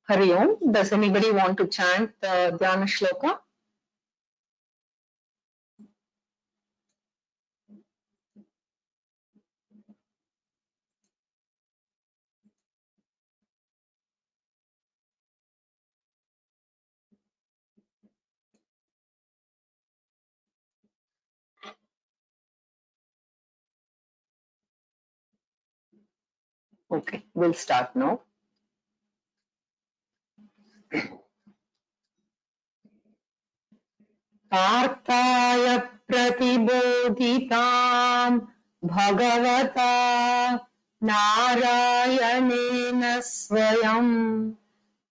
Hari Om. Does anybody want to chant the Dhyana Shloka? Okay, we'll start now. पार्थाय प्रतिबोधितां भगवता नारायणेन स्वयं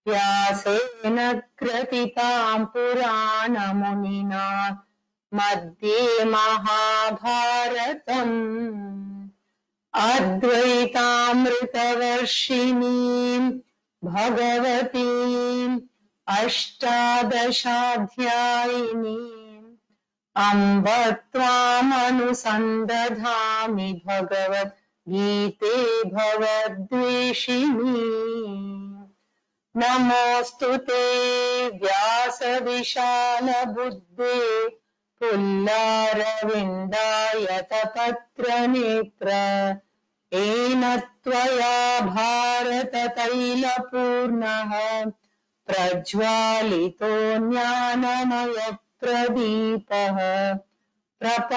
व्यासेन ग्रथितां पुराणमुनिना मध्ये महाभारतम् अद्वैतामृतवर्षिणीं भगवतीम् अष्टादशाध्यायिनीम् अम्ब त्वामनुसन्दधामि भगवद्गीते भवद्वेषिणी नमोऽस्तु ते व्यासविशालबुद्धे पुल्लारविन्दायतपत्रनेत्र येन त्वया भारततैलपूर्णः प्रज्वालितो ज्ञानमयप्रदीपः प्रपन्नपारिजाताय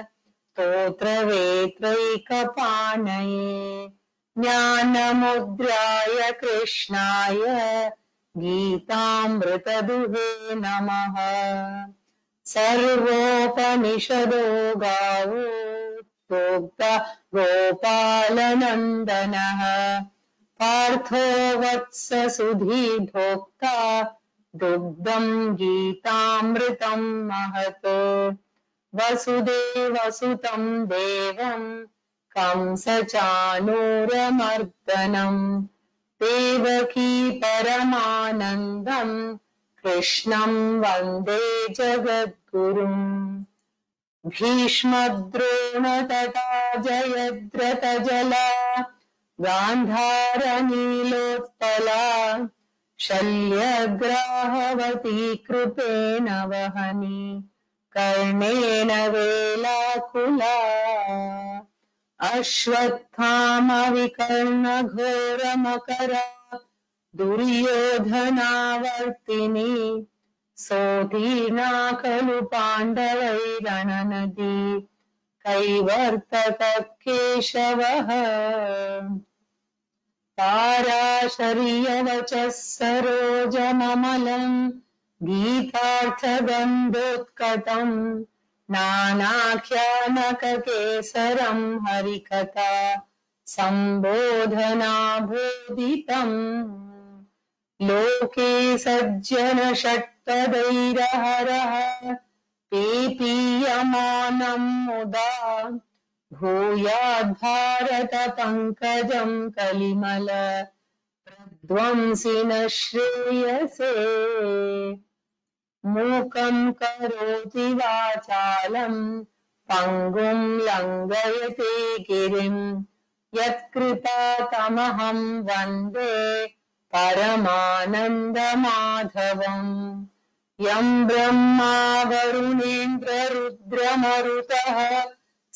स्तोत्रवेत्रैकपाणये ज्ञानमुद्राय कृष्णाय गीतामृतदुहे नमः। सर्वोपनिषदो गावो प्रोक्ता गोपालनन्दनः पार्थो वत्स सुधीर्भोक्ता दुग्धं गीतामृतं महत् वसुदेवसुतं देवं कंसचाणूरमर्दनम् देवकी परमानन्दम् कृष्णं वन्दे जगद्गुरुम् भीष्मद्रोण तथा जयद्रथजला गान्धारनीलोत्पला शल्यग्राहवती कृपेण वहनी कर्णेन वेलाकुला अश्वत्थामविकर्णघोरमकरा दुर्योधनावर्तिनी सोतीर्णा खलु पाण्डवैरणनदी कैवर्तक केशवः पाराशर्यवचः सरोजममलम् गीतार्थगन्धोत्कटम् नानाख्यानककेसरम् हरिकथा सम्बोधनाभूदितम् लोके सज्जनषट्पदैरहरः पीपीयमानम् मुदा भूयाद् पंकजं कलिमल प्रध्वंसिन श्रेयसे मूकं करोति वाचालं पंगुं लंघयते गिरिं यत्कृपातमहं वन्दे परमानन्दमाधवम् यं ब्रह्मा वरुणेन्द्ररुद्रमरुतः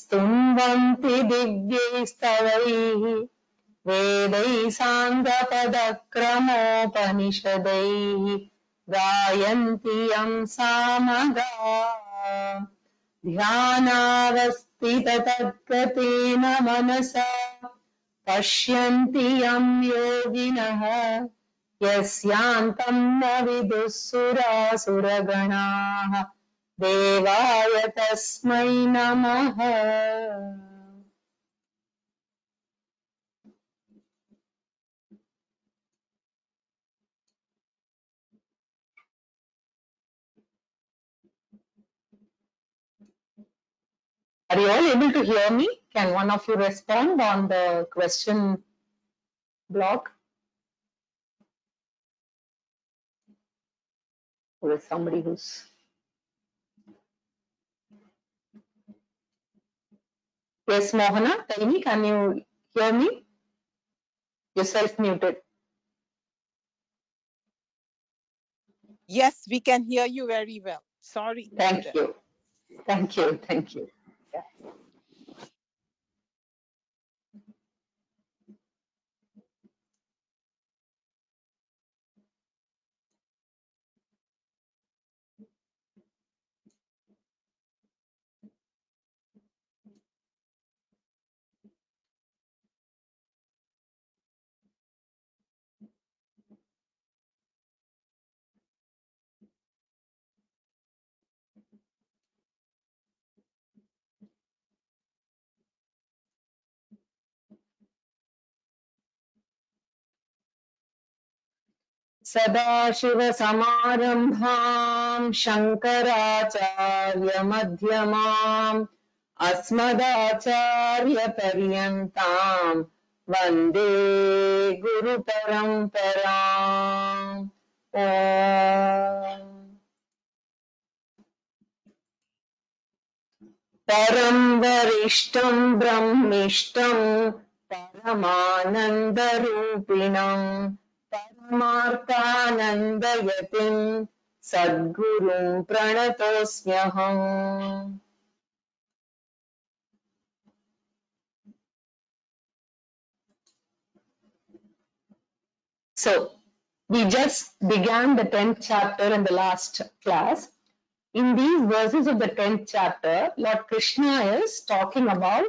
स्तुवन्ति दिव्यैस्तवैः वेदैः साङ्गपदक्रमोपनिषदैः गायन्ति यं सामगाः ध्यानावस्थिततद्गतेन मनसा पश्यन्ति यं योगिनः यस्यान्तं न विदुः सुरासुरगणाः देवाय तस्मै नमः। Are you all able to hear me? Can one of you respond on the question block? Or is somebody who's... Yes, Mohana, tell me, can you hear me? You're self-muted. Yes, we can hear you very well. Sorry. Thank you. Thank you. Thank you. Yeah. सदाशिवसमारम्भाम् शङ्कराचार्यमध्यमाम् अस्मदाचार्यपर्यन्ताम् वन्दे गुरुपरम्पराम् ॐ परं वरिष्ठं ब्रह्मिष्ठं परमानन्दरूपिणं परमार्थानन्दयतिं सद्गुरुं प्रणतोऽस्म्यहम्. So, we just began the 10th chapter in the last class. In these verses of the 10th chapter, Lord Krishna is talking about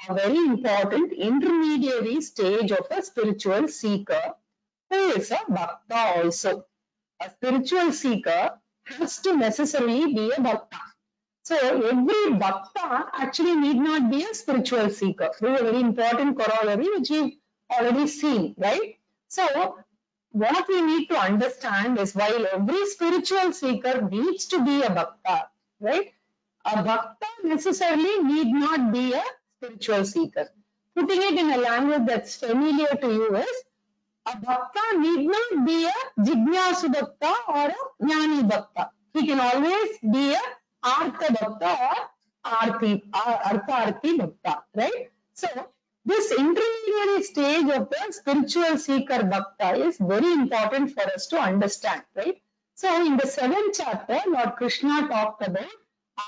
a very important intermediary stage of a spiritual seeker who is a bhakta also. A spiritual seeker has to necessarily be a bhakta. So every bhakta actually need not be a spiritual seeker. This is a very important corollary which we've already seen, right? So what we need to understand is while every spiritual seeker needs to be a bhakta, right? A bhakta necessarily need not be a spiritual seeker. Putting it in a language that's familiar to you is a bhakta need not be a jignasu bhakta or a jnani bhakta. He can always be a artha bhakta or artha-arthi bhakta, right? So this intermediary stage of the spiritual seeker bhakta is very important for us to understand, right? So in the 7th chapter, Lord Krishna talked about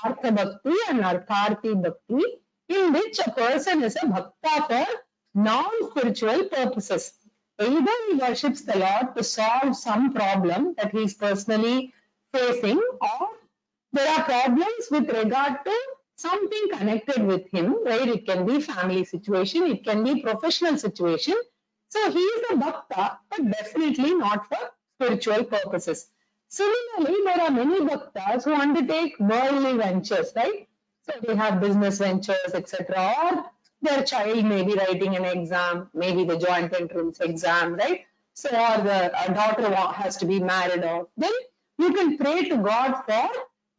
artha bhakti and artharthi bhakti, in which a person is a bhakta for non-spiritual purposes. Either he worships the Lord to solve some problem that he is personally facing, or there are problems with regard to something connected with him, right? It can be family situation, it can be professional situation. So he is a bhakta, but definitely not for spiritual purposes. Similarly, there are many bhaktas who undertake worldly ventures, right? So they have business ventures, etc. Or their child may be writing an exam, maybe the joint entrance exam, right? So, or a daughter has to be married off. Then you can pray to God for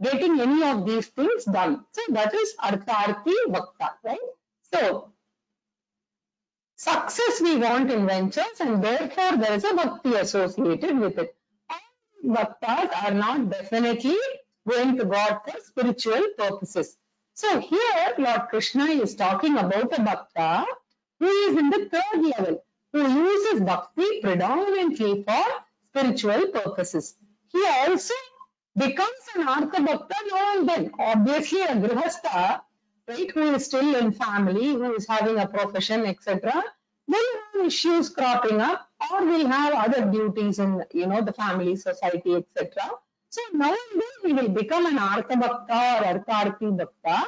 getting any of these things done. So that is artharthi bhakta, right? So success we want in ventures, and therefore there is a bhakti associated with it. All bhaktas are not definitely going to God for spiritual purposes. So here Lord Krishna is talking about a bhakta who is in the 3rd level, who uses bhakti predominantly for spiritual purposes. He also becomes an artha bhakta now and then. Obviously a grihastha, right, who is still in family, who is having a profession, etc., will have issues cropping up, or will have other duties in, the family, society, etc. So now and then he will become an artha bhakta or artharthi bhakta.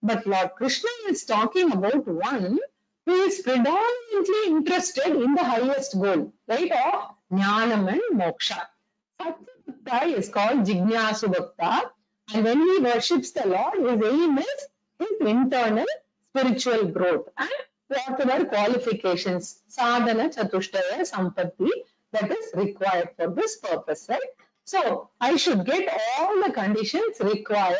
But Lord Krishna is talking about one who is predominantly interested in the highest goal, right, of jnanam and moksha. Such a bhakta is called jignasu bhakta, and when he worships the Lord, his aim is his internal spiritual growth and whatever qualifications, sadhana chatushtaya sampatti, that is required for this purpose, right? So I should get all the conditions required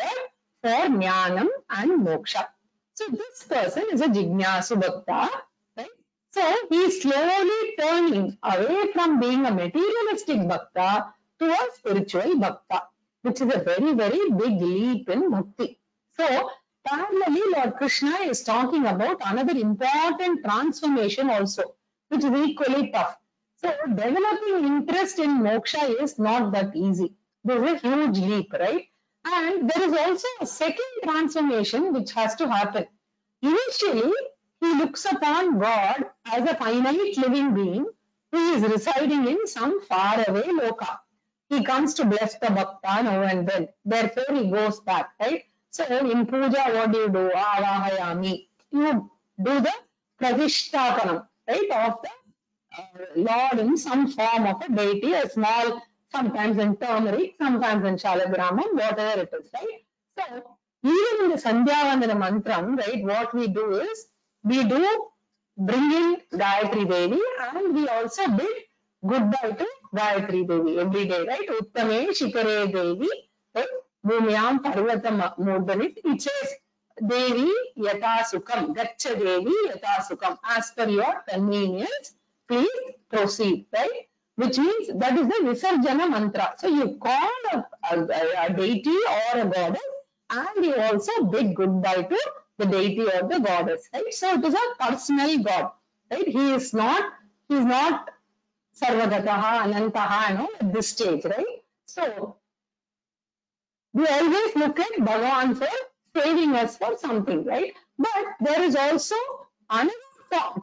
for jnanam and moksha. So this person is a jignasu bhakta, right? So he is slowly turning away from being a materialistic bhakta to a spiritual bhakta, which is a very, very big leap in bhakti. So parallelly, Lord Krishna is talking about another important transformation also. which is equally tough. So developing interest in moksha is not that easy. There's a huge leap, right? And there is also a second transformation which has to happen. Initially, he looks upon God as a finite living being who is residing in some faraway loka. He comes to bless the bhakta now and then. Therefore, he goes back, right? So in puja, what do? Avahayami. You do the pradishtapanam, right, of the Lord in some form of a deity, a small, sometimes in turmeric, sometimes in shalagramam, whatever it is, right? So even in the Sandhyavandana mantram, right, what we do is we do bring in Gayatri Devi and we also bid goodbye to Gayatri Devi every day, right? Uttame Shikare Devi, right? Bhumyam Parvata Murdani. It says Devi Yata Sukam, Gacha Devi Yata Sukam, as per your convenience, please proceed, right? Which means that is the Visarjana mantra. So you call a deity or a goddess and you also bid goodbye to the deity or the goddess, right? So it is a personal God, right? He is not Sarvagataha, Anantaha, at this stage, right? So we always look at Bhagavan for saving us for something, right? But there is also another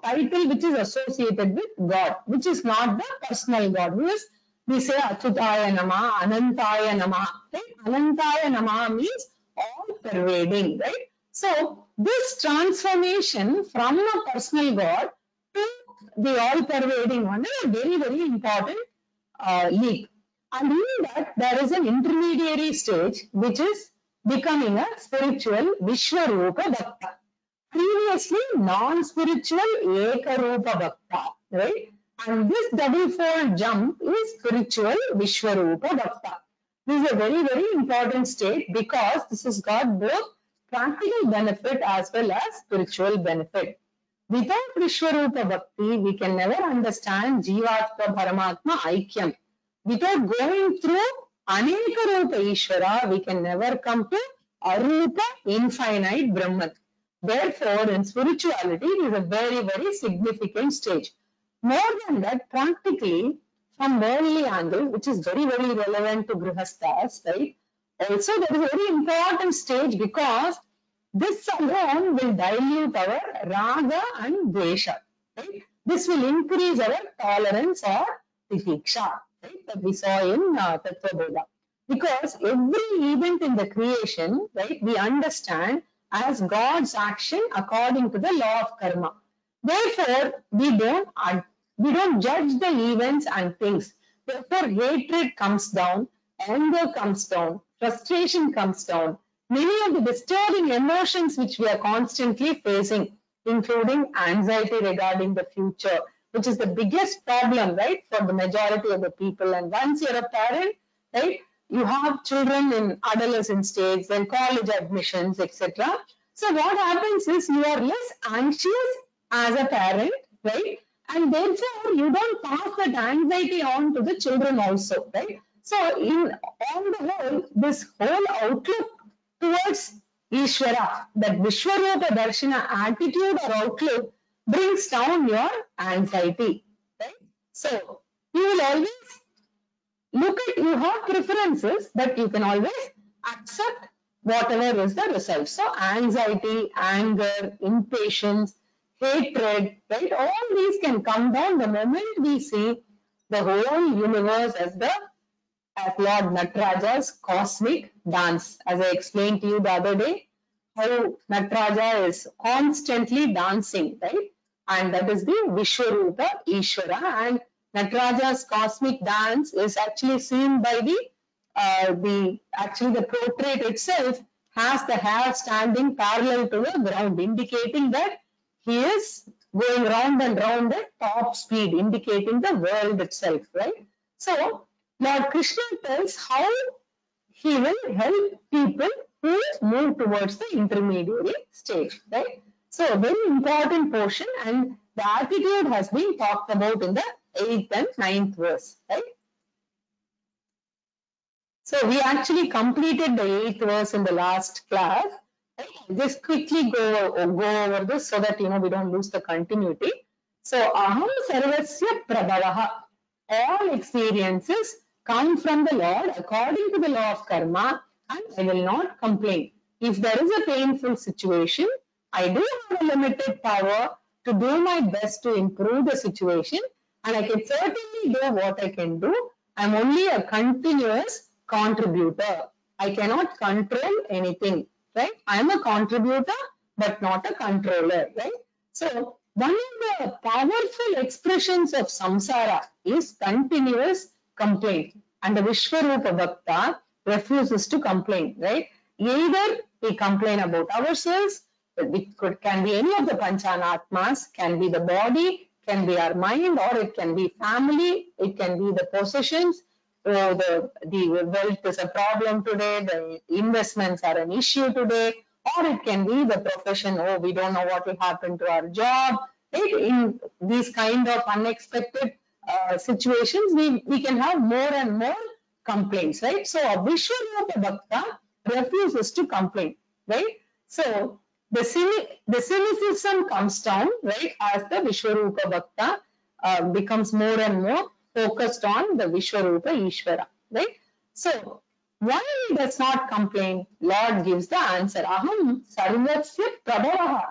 title which is associated with God, which is not the personal God. We say Achutaya Nama, Anantaya Nama, right? Anantaya Nama means all pervading, right? So this transformation from a personal God to the all pervading one is a very, very important leap. And in that, there is an intermediary stage which is becoming a spiritual Vishwarupa Bhakta. Previously, non-spiritual Ekarupa Bhakta, right? And this double-fold jump is spiritual Vishwarupa Bhakta. This is a very, very important state because this has got both practical benefit as well as spiritual benefit. Without Vishwarupa Bhakti, we can never understand Jivatma Paramatma Aikyam. Without going through Aneka Rupa Ishvara, we can never come to Arupa infinite Brahman. Therefore, in spirituality, it is a very, very significant stage. More than that, practically, from worldly angle, which is very, very relevant to Grihasthas, right? Also, there is a very important stage because this alone will dilute our raga and dvesha, right? This will increase our tolerance or titiksha, right? That we saw in Tattva Bodha. Because every event in the creation, right, we understand as God's action according to the law of karma. Therefore, we don't judge the events and things. Therefore, hatred comes down, anger comes down, frustration comes down. Many of the disturbing emotions which we are constantly facing, including anxiety regarding the future, which is the biggest problem, right, for the majority of the people. And once you're a parent, right, you have children in adolescent stage, then college admissions, etc. So what happens is you are less anxious as a parent, right? And therefore you don't pass that anxiety on to the children also, right? So on the whole, this whole outlook towards Ishvara, that Vishwarupa Darshana attitude or outlook brings down your anxiety, right? So you will always you have preferences, but you can always accept whatever is the result. So anxiety, anger, impatience, hatred, right? All these can come down the moment we see the whole universe as Lord Nataraja's cosmic dance. As I explained to you the other day, how Nataraja is constantly dancing, right? And that is the Vishwarupa Ishvara. And Nataraja's cosmic dance is actually seen by actually the portrait itself has the hair standing parallel to the ground, indicating that he is going round and round at top speed, indicating the world itself, right? So Lord Krishna tells how he will help people who move towards the intermediary stage, right? So a very important portion, and the attitude has been talked about in the 8th and 9th verse, right? So we actually completed the 8th verse in the last class. Right? Just quickly go over this so that we don't lose the continuity. So aham sarvasya prabhavaha. All experiences come from the Lord according to the law of karma, and I will not complain. If there is a painful situation, I do have a limited power to do my best to improve the situation, and I can certainly do what I can do. I'm only a continuous contributor. I cannot control anything, right? I'm a contributor, but not a controller, right? So one of the powerful expressions of samsara is continuous complaint, and the Vishwarupa Bhakta refuses to complain, right? Either we complain about ourselves, can be any of the Panchanatmas, can be the body, can be our mind, or it can be family, it can be the possessions. Oh, the wealth is a problem today, the investments are an issue today, or it can be the profession. Oh, we don't know what will happen to our job. Right? In these kind of unexpected situations, we can have more and more complaints, right? So a Vishwarupa Bhakta refuses to complain, right? So the cynicism comes down, right, as the Vishwarupa Bhakta becomes more and more focused on the Vishwarupa Ishvara, right? So why he does not complain? Lord gives the answer. Aham sarvasya prabhavaha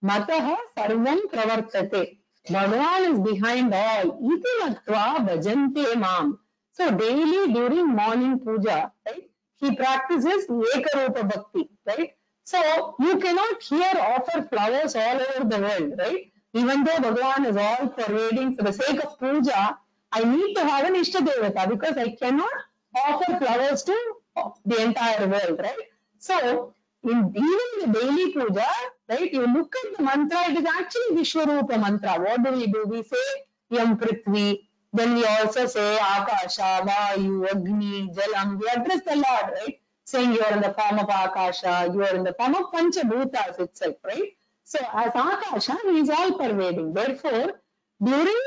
mataha sarvam pravartate. Bhagavan is behind all. Iti matva bhajante mam. So daily during morning puja, right, he practices Ekarupa Bhakti, right? So you cannot here offer flowers all over the world, right? Even though Bhagavan is all pervading for the sake of puja, I need to have an Ishtadevata because I cannot offer flowers to the entire world, right? So even in the daily puja, right, you look at the mantra, it is actually Vishwarupa mantra. What do? We say Yam Prithvi, then we also say Akasha, Vayu, Agni, Jalam. We address the Lord, right? Saying you are in the form of Akasha, you are in the form of Panchabhutas itself, right? So as Akasha, he is all pervading. Therefore, during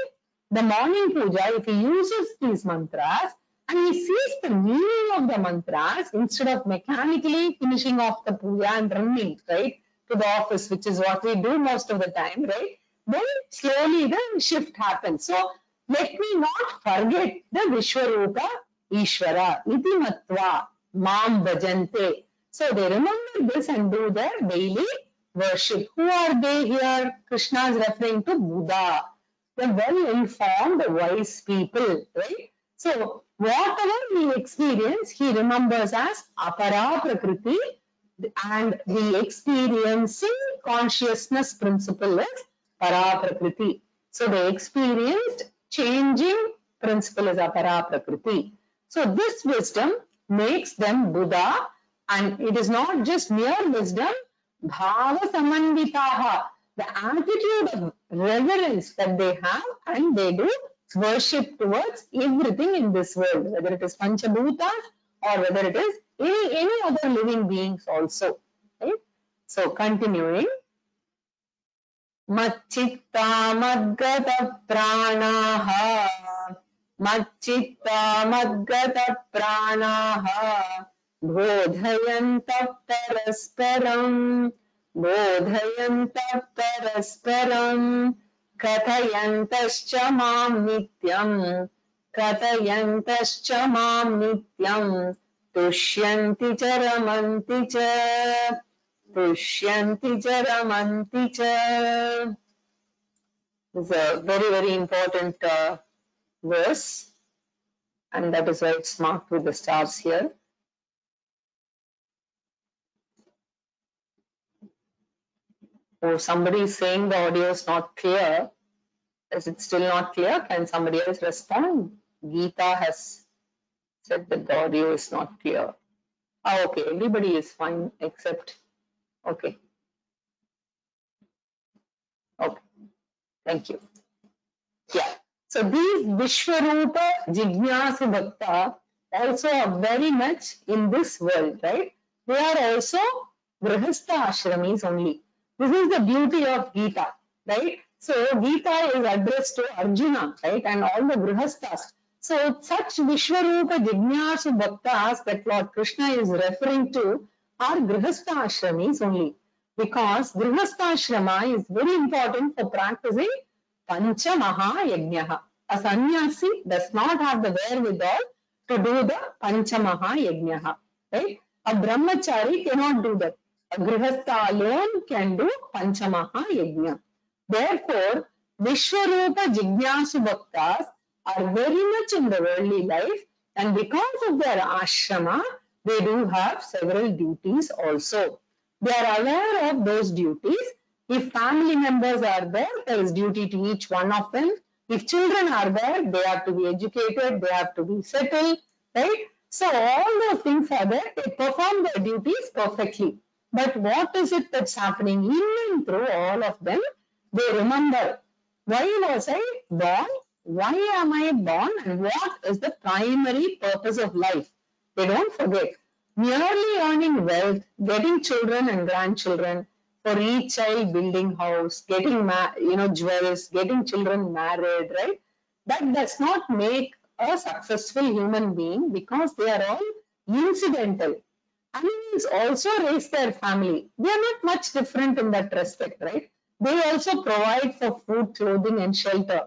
the morning puja, if he uses these mantras and he sees the meaning of the mantras instead of mechanically finishing off the puja and running, right, to the office, which is what we do most of the time, right? Then slowly the shift happens. So let me not forget the Vishwarupa Ishvara, iti matva, mam bhajante. So they remember this and do their daily worship. Who are they here? Krishna is referring to Buddha, the well-informed, wise people, right? So whatever we experience, he remembers as apara prakriti, and the experiencing consciousness principle is para prakriti. So the experienced changing principle is apara prakriti. So this wisdom makes them Buddha, and it is not just mere wisdom, bhava samanvitaha, the attitude of reverence that they have, and they do worship towards everything in this world, whether it is Panchabhutas or whether it is any other living beings also. Right? So continuing. Machchitta madgata pranaha Machchitta madgata pranaha bodhayantah parasparam bodhayantah parasparam kathayantascha mam nityam kathayantascha mam nityam tushyanti cha ramanti cha Tushyanti cha ramanti cha. This is a very, very important verse, and that is why it's marked with the stars here. Oh, somebody is saying the audio is not clear. Is it still not clear? Can somebody else respond? Geeta has said that the audio is not clear. Ah, okay, everybody is fine except, okay. Okay, thank you. Yeah. So these Vishwarupa Jignasu Bhakta also are very much in this world, right? They are also Grihastha Ashramis only. This is the beauty of Gita, right? So Gita is addressed to Arjuna, right? And all the Grihasthas. So such Vishwarupa Jignasu Bhaktas that Lord Krishna is referring to are Grihastha Ashramis only. Because Grihastha Ashrama is very important for practicing Pancha Mahayajnaha. A sannyasi does not have the wherewithal to do the Pancha Mahayajnaha. Right? A brahmachari cannot do that. A grihastha alone can do Pancha Mahayajna. Therefore, Vishwarupa Jignasu Bhaktas are very much in the worldly life, and because of their ashrama, they do have several duties also. They are aware of those duties. If family members are there, there is duty to each one of them. If children are there, they have to be educated, they have to be settled, right? So all those things are there. They perform their duties perfectly. But what is it that's happening in and through all of them? They remember, why was I born? Why am I born? And what is the primary purpose of life? They don't forget. Merely earning wealth, getting children and grandchildren, for each child building house, getting jewels, getting children married, right? That does not make a successful human being because they are all incidental. Animals also raise their family. They are not much different in that respect, right? They also provide for food, clothing, and shelter.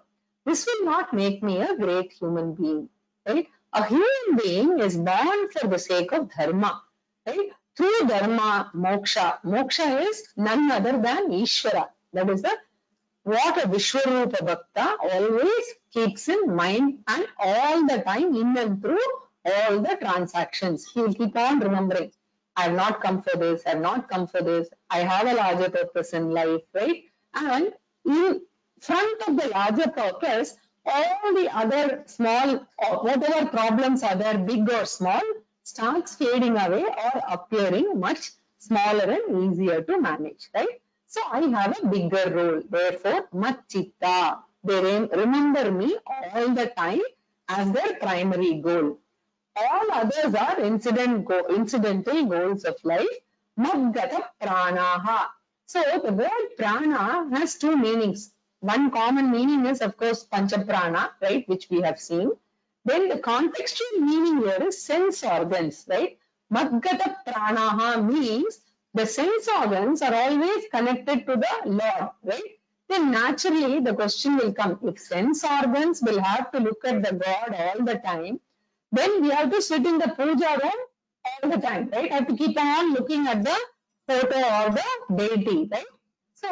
This will not make me a great human being, right? A human being is born for the sake of dharma, right? Through dharma, moksha. Moksha is none other than Ishvara. That is the what a Vishwarupa Bhakta always keeps in mind and all the time in and through all the transactions. He will keep on remembering, I have not come for this, I have not come for this, I have a larger purpose in life, right? And in front of the larger purpose, all the other small, or whatever problems are there, big or small, starts fading away or appearing much smaller and easier to manage, right? So I have a bigger role. Therefore, Machitta. They remember me all the time as their primary goal. All others are incidental goals of life. Madgata pranaha. So the word prana has two meanings. One common meaning is, of course, panchaprana, right, which we have seen. Then the contextual meaning here is sense organs, right? Madgata pranaha means the sense organs are always connected to the Lord, right? Then naturally the question will come, if sense organs will have to look at the God all the time, then we have to sit in the puja room all the time, right? I have to keep on looking at the photo or the deity, right? So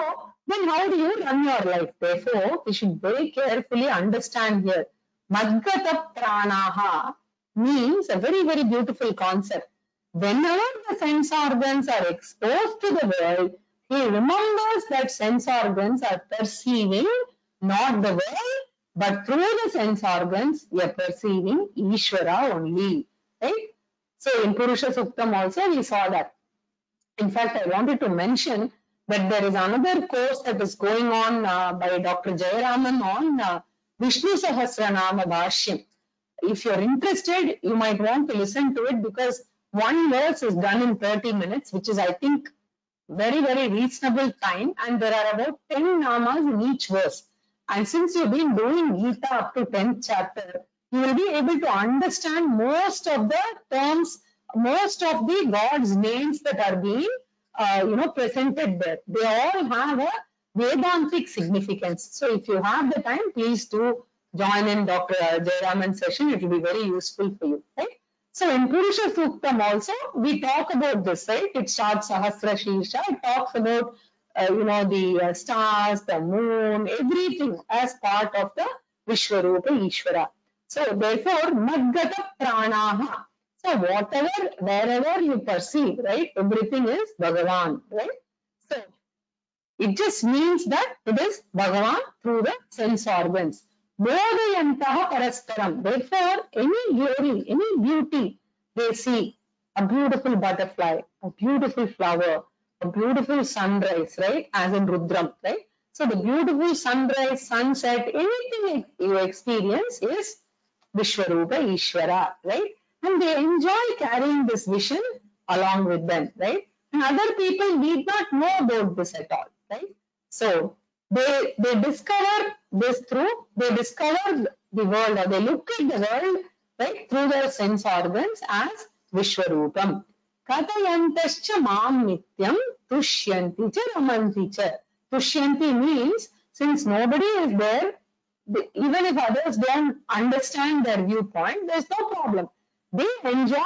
then how do you run your life? Therefore, we should very carefully understand here. Madgata pranaha means a very, very beautiful concept. Whenever the sense organs are exposed to the world, he remembers that sense organs are perceiving not the world, but through the sense organs, we are perceiving Ishvara only. Right? So in Purusha Suktam also we saw that. In fact, I wanted to mention that there is another course that is going on by Dr. Jayaraman on Vishnu Sahasranama Bhashyam. If you're interested, you might want to listen to it because one verse is done in 30 minutes, which is, I think, very, very reasonable time. And there are about 10 namas in each verse. And since you've been doing Gita up to 10th chapter, you will be able to understand most of the terms, most of the God's names that are being, presented there. They all have a Vedantic significance. So if you have the time, please do join in Dr. Jayaraman's session. It will be very useful for you, right? So in Purusha Suktam also, we talk about this, right? It starts Sahasra Shirsha. It talks about, the stars, the moon, everything as part of the Vishwarupa Ishvara. So therefore, Madgata Pranaha. So whatever, wherever you perceive, right? Everything is Bhagavan, right? So it just means that it is Bhagavan through the sense organs. Bodhayantaha parastaram. Therefore, any glory, any beauty they see, a beautiful butterfly, a beautiful flower, a beautiful sunrise, right? As in Rudram, right? So the beautiful sunrise, sunset, anything you experience is Vishwarupa Ishvara, right? And they enjoy carrying this vision along with them, right? And other people need not know about this at all, right? So they discover this they discover the world, or they look at the world, right, through their sense organs as Vishwarupam. Katayantascha mam nityam tushyanti cha ramanti cha. Tushyanti means since nobody is there, even if others don't understand their viewpoint, there's no problem. They enjoy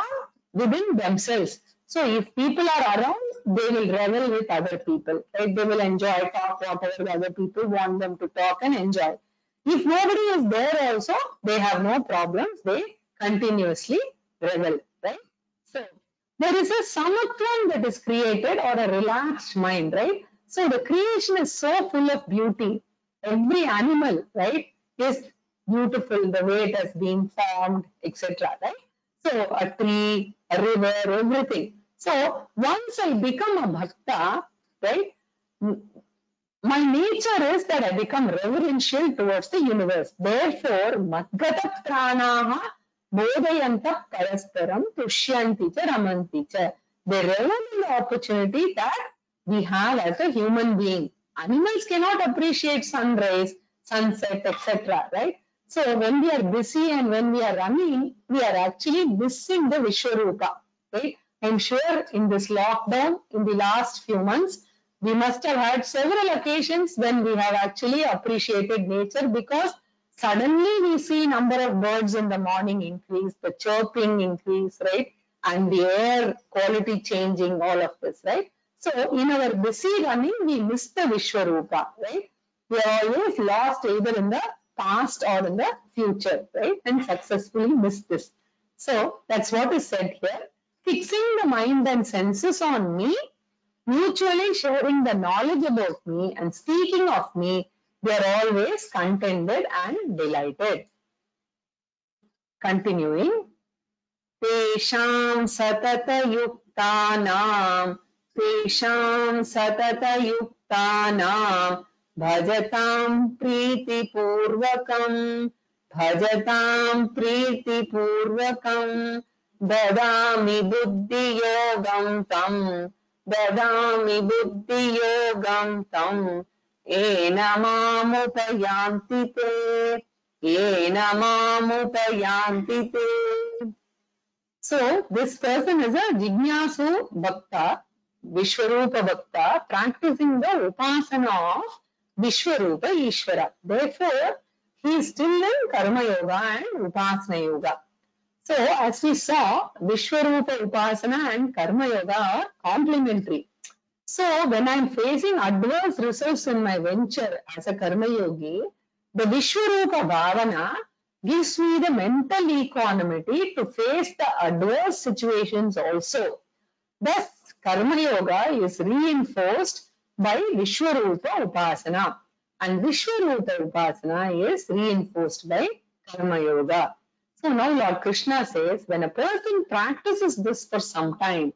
within themselves. So if people are around, they will revel with other people, right? They will enjoy, talk whatever the other people want them to talk and enjoy. If nobody is there also, they have no problems. They continuously revel, right? So there is a samatvam that is created, or a relaxed mind, right? So the creation is so full of beauty. Every animal, right, is beautiful the way it has been formed, etc. Right? So a tree, a river, everything. So once I become a bhakta, right, my nature is that I become reverential towards the universe. Therefore, madgata pranaha bodhayanta parasparam tushyanti cha ramanti cha. They revel in the opportunity that we have as a human being. Animals cannot appreciate sunrise, sunset, etc. Right? So when we are busy and when we are running, we are actually missing the Vishwarupa. Right? I'm sure in this lockdown, in the last few months, we must have had several occasions when we have actually appreciated nature, because suddenly we see number of birds in the morning increase, the chirping increase, right? And the air quality changing, all of this, right? So in our busy running, we miss the Vishwarupa, right? We are always lost either in the past or in the future, right? And successfully miss this. So that's what is said here. Fixing the mind and senses on me, mutually sharing the knowledge about me and speaking of me, they are always contented and delighted. Continuing, Tesham satata yuktanam, Tesham satata yuktanam, Bhajatam priti purvakam, Bhajatam priti purvakam, Dadami buddhi yogam tam, Dadami buddhi yogam tam, Enamamupayanti te, Enamamupayanti te. So this person is a Jignasu Bhakta, Vishwarupa Bhakta, practicing the Upasana of Vishwarupa Ishvara. Therefore, he is still in Karma Yoga and Upasana Yoga. So as we saw, Vishwarupa Upasana and Karma Yoga are complementary. So when I am facing adverse results in my venture as a Karma Yogi, the Vishwarupa Bhavana gives me the mental equanimity to face the adverse situations also. Thus, Karma Yoga is reinforced by Vishwarupa Upasana, and Vishwarupa Upasana is reinforced by Karma Yoga. So now Lord Krishna says, when a person practices this for some time,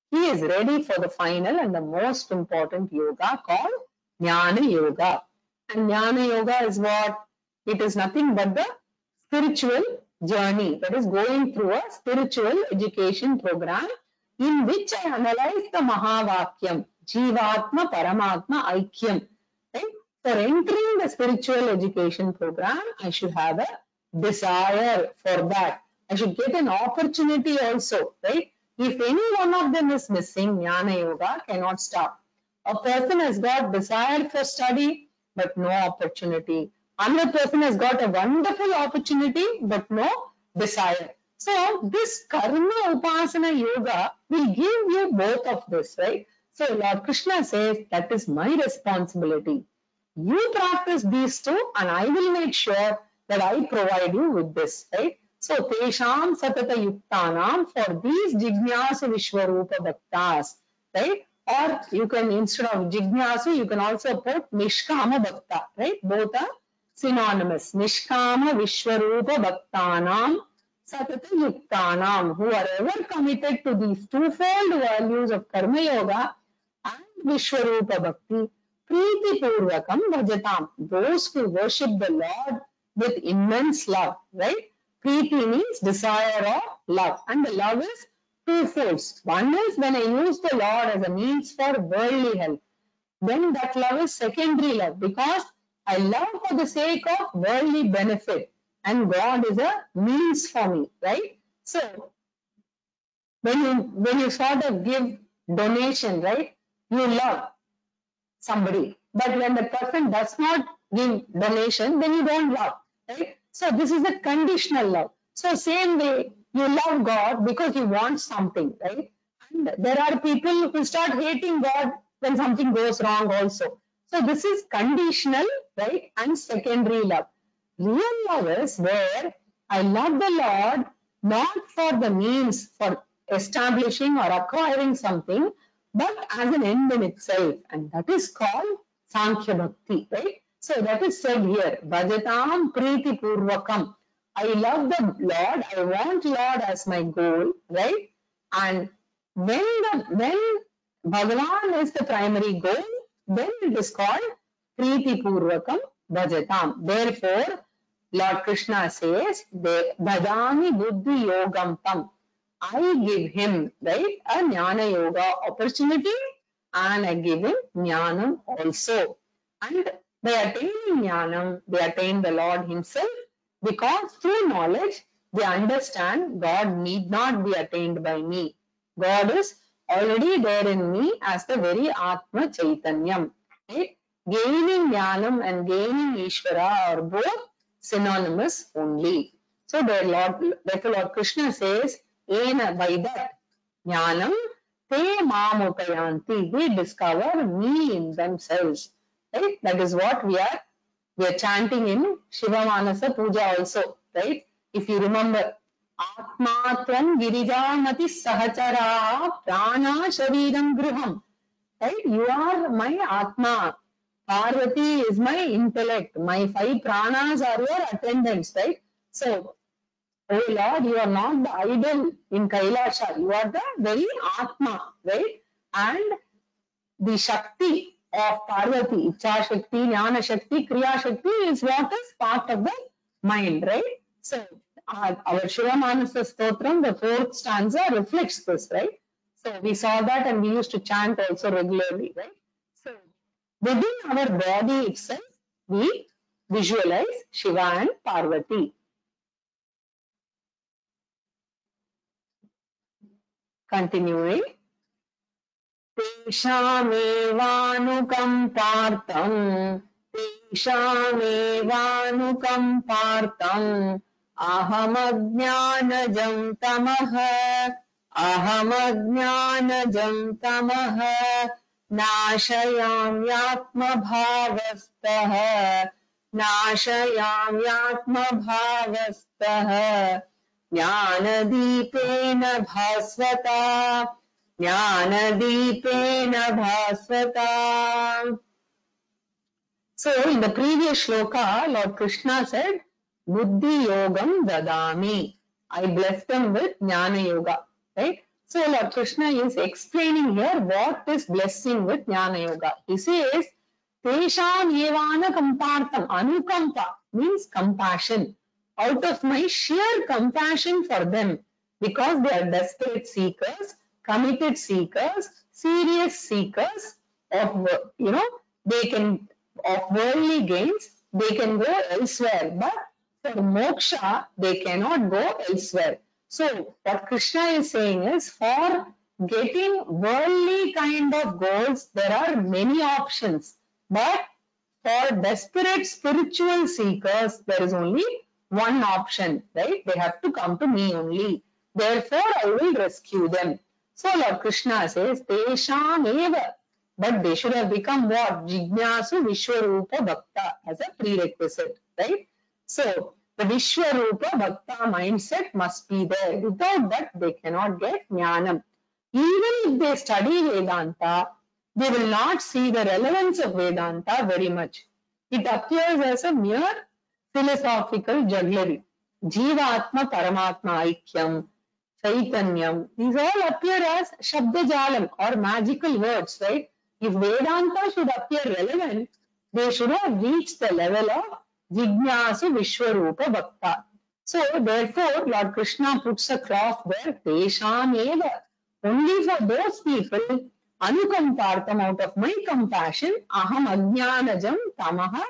he is ready for the final and the most important yoga called Jnana Yoga. And Jnana Yoga is what? It is nothing but the spiritual journey, that is going through a spiritual education program in which I analyze the Mahavakyam, Jivatma Paramatma Aikyam. Right? For entering the spiritual education program, I should have a desire for that. I should get an opportunity also, right? If any one of them is missing, Jnana Yoga cannot start. A person has got desire for study, but no opportunity. Another person has got a wonderful opportunity, but no desire. So this Karma Upasana Yoga will give you both of this, right? So Lord Krishna says, that is my responsibility. You practice these two and I will make sure that I provide you with this, right? So, Tesham Satata Yuktanam, for these Jignasu Vishwarupa Bhaktas, right? Or you can, instead of Jignasu, you can also put Nishkama Bhakta, right? Both are synonymous. Nishkama Vishwarupa Bhaktanam Satata Yuktanam, who are ever committed to these twofold values of Karma Yoga and Vishwarupa Bhakti, Preeti Purvakam Bhajatam, those who worship the Lord with immense love, right? Preeti means desire or love, and the love is twofold. One is when I use the Lord as a means for worldly help. Then that love is secondary love, because I love for the sake of worldly benefit, and God is a means for me, right? So when you sort of give donation, right? You love somebody, but when the person does not give donation, then you don't love, right? So this is a conditional love. So same way, you love God because you want something, right? And there are people who start hating God when something goes wrong also. So this is conditional, right? And secondary love. Real love is where I love the Lord not for the means for establishing or acquiring something, but as an end in itself. And that is called Sankhya Bhakti, right? So that is said here, Bhajatam Priti Purvakam. I love the Lord, I want Lord as my goal, right? And when Bhagavan is the primary goal, then it is called Priti Purvakam Bhajatam. Therefore, Lord Krishna says, Bhajami Buddhi Yogam Tam. I give him, right, a Jnana Yoga opportunity and I give him Jnanam also. And by attaining Jnanam, they attain the Lord himself because through knowledge, they understand God need not be attained by me. God is already there in me as the very Atma Chaitanyam. Right? Gaining Jnanam and gaining Ishvara are both synonymous only. So therefore Lord Krishna says, Ena by that Jnanam te mamupayanti. They discover me in themselves. Right? That is what we are chanting in Shiva Manasa Puja also. Right? If you remember, Atmatvam Girijamati Sahachara Prana Shariram Griham. Right? You are my Atma. Parvati is my intellect. My 5 pranas are your attendants, right? So, oh Lord, you are not the idol in Kailasha. You are the very Atma, right? And the Shakti of Parvati, Icha Shakti, Jnana Shakti, Kriya Shakti is what is part of the mind, right? So, our Shiva Manasa Stotram, the 4th stanza reflects this, right? So, we saw that and we used to chant also regularly, right? So, within our body itself, we visualize Shiva and Parvati. Continuing. Teshamevanukampartam, Teshamevanukampartam, Ahamajnanajam tamaha, Ahamajnanajam tamaha, Nashayamyatmabhavastah, Nashayamyatmabhavastah, Jnanadipena bhasvata, Jnanadipena bhasvata. So in the previous shloka, Lord Krishna said, Buddhi Yogam Dadami. I bless them with Jnana Yoga. Right? So Lord Krishna is explaining here what is blessing with Jnana Yoga. He says, Tesham Yevana Kampartam. Anukampa means compassion. Out of my sheer compassion for them, because they are desperate seekers, committed seekers, serious seekers of, they can, of worldly gains, they can go elsewhere, but for moksha, they cannot go elsewhere. So, what Krishna is saying is, for getting worldly kind of goals, there are many options, but for desperate spiritual seekers, there is only one option, right? They have to come to me only. Therefore, I will rescue them. So Lord Krishna says, Tesham eva. But they should have become what? Jignasu Vishwarupa Bhakta as a prerequisite, right? So the Vishwarupa Bhakta mindset must be there. Without that, they cannot get Jnanam. Even if they study Vedanta, they will not see the relevance of Vedanta very much. It appears as a mere philosophical jugglery. Jivatma Paramatma Aikyam, Chaitanyam, these all appear as Shabdajalam or magical words, right? If Vedanta should appear relevant, they should have reached the level of Jignasu Vishwarupa Bhakta. So therefore, Lord Krishna puts a cloth there, Tesham eva. Only for those people, Anukampartam, out of my compassion, Aham Ajnanajam Tamaha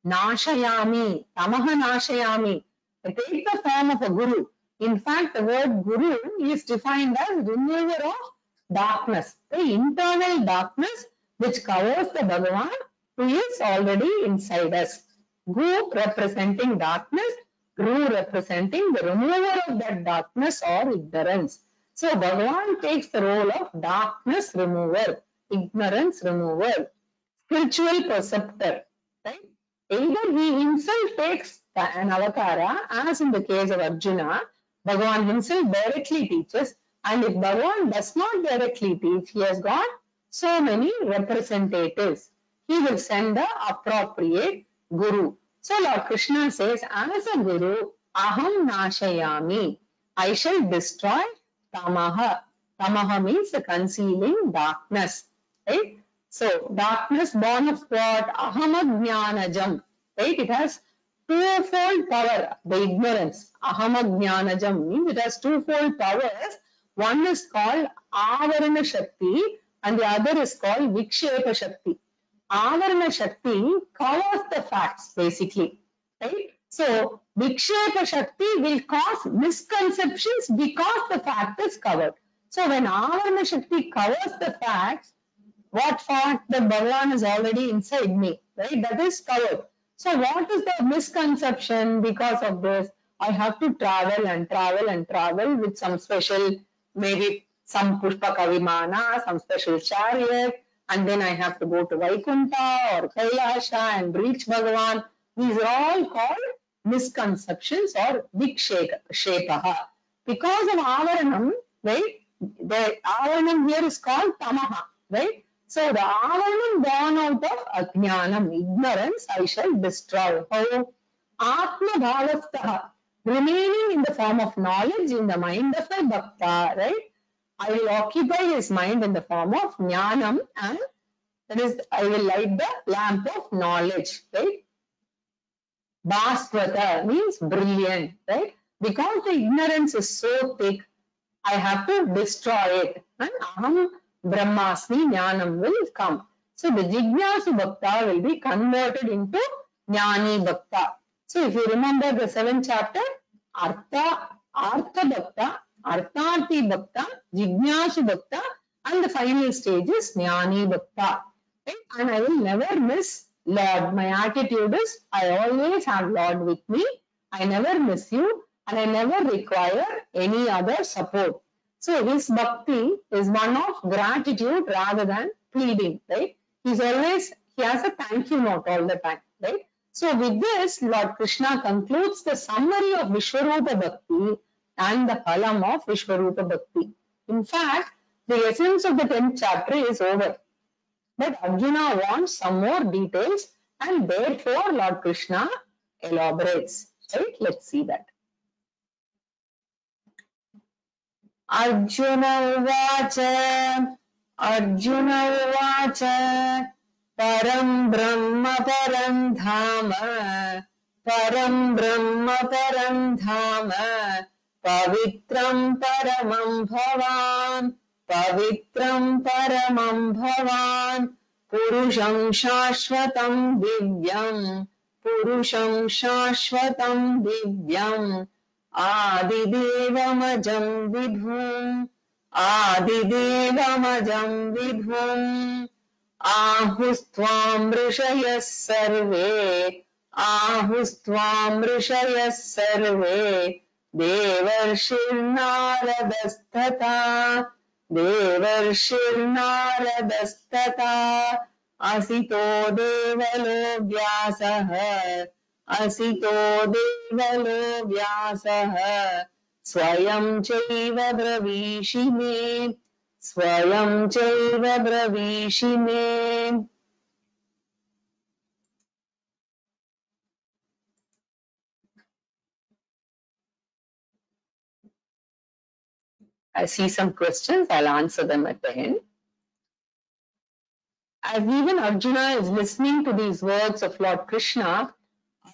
Nashayami, Tamaha Nashayami. I take the form of a guru. In fact, the word guru is defined as remover of darkness, the internal darkness which covers the Bhagavan who is already inside us. Goop representing darkness, Ru representing the remover of that darkness or ignorance. So Bhagavan takes the role of darkness remover, ignorance remover, spiritual preceptor, right? Either he himself takes an avatara, as in the case of Arjuna, Bhagavan himself directly teaches, and if Bhagavan does not directly teach, he has got so many representatives. He will send the appropriate guru. So Lord Krishna says, as a guru, aham nashayami, I shall destroy tamaha. Tamaha means the concealing darkness, right? So darkness born of what? Ahamajnanajam, right? It has twofold power, the ignorance. Ahamajnanajam means it has twofold powers. One is called Avarana Shakti and the other is called Vikshepa Shakti. Avarana Shakti covers the facts basically, right? So Vikshepa Shakti will cause misconceptions because the fact is covered. So when Avarana Shakti covers the facts, what fact that Bhagavan is already inside me, right? That is covered. So what is the misconception because of this? I have to travel and travel and travel with some special, maybe some Pushpaka Vimana, some special chariot, and then I have to go to Vaikunta or Kailasha and reach Bhagavan. These are all called misconceptions or Vikshepaha. Because of Avaranam, right? The Avaranam here is called Tamaha, right? So the Avaranam born out of Ajnanam, ignorance, I shall destroy. How? Atma Bhavastaha, remaining in the form of knowledge in the mind of a Bhakta, right? I will occupy his mind in the form of Jnanam, and that is, I will light the lamp of knowledge, right? Bhaswata means brilliant, right? Because the ignorance is so thick, I have to destroy it. And aham brahmasmi jnanam will come. So the Jignasu Bhakta will be converted into Jnani Bhakta. So if you remember the 7th chapter, Artha Bhakta, Artharthi Bhakta, Jignasu Bhakta, and the final stage is Jnani Bhakta. Right? And I will never miss Lord. My attitude is, I always have Lord with me. I never miss you and I never require any other support. So his bhakti is one of gratitude rather than pleading, right? He has a thank you note all the time, right? So with this, Lord Krishna concludes the summary of Vishwarupa Bhakti and the phalam of Vishwarupa Bhakti. In fact, the essence of the 10th chapter is over. But Arjuna wants some more details and therefore Lord Krishna elaborates. Right? Let's see that. Arjuna Uvacha Param Brahma Param Dhama Pavitram Paramam Bhavan Purusham Shashvatam Divyam Adidevamajam Vibhum Ahustvam Rishayas Sarve Devarshirnaradastata Asito Devalo Vyasaha Swayam Chaiva Bravishi Me. I see some questions, I'll answer them at the end. As even Arjuna is listening to these words of Lord Krishna,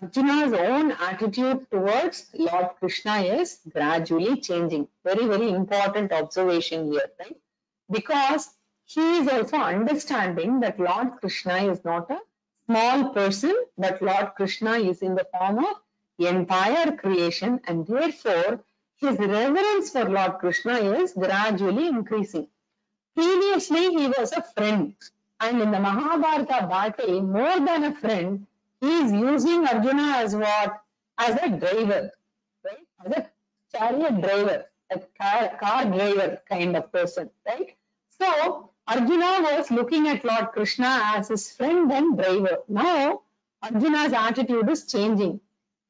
Arjuna's own attitude towards Lord Krishna is gradually changing. Very, very important observation here, right? Because he is also understanding that Lord Krishna is not a small person, but Lord Krishna is in the form of the entire creation, and therefore his reverence for Lord Krishna is gradually increasing. Previously, he was a friend. And in the Mahabharata battle, more than a friend, he is using Arjuna as what? As a driver, right? As a chariot driver, a car driver kind of person, right? So Arjuna was looking at Lord Krishna as his friend and driver. Now Arjuna's attitude is changing.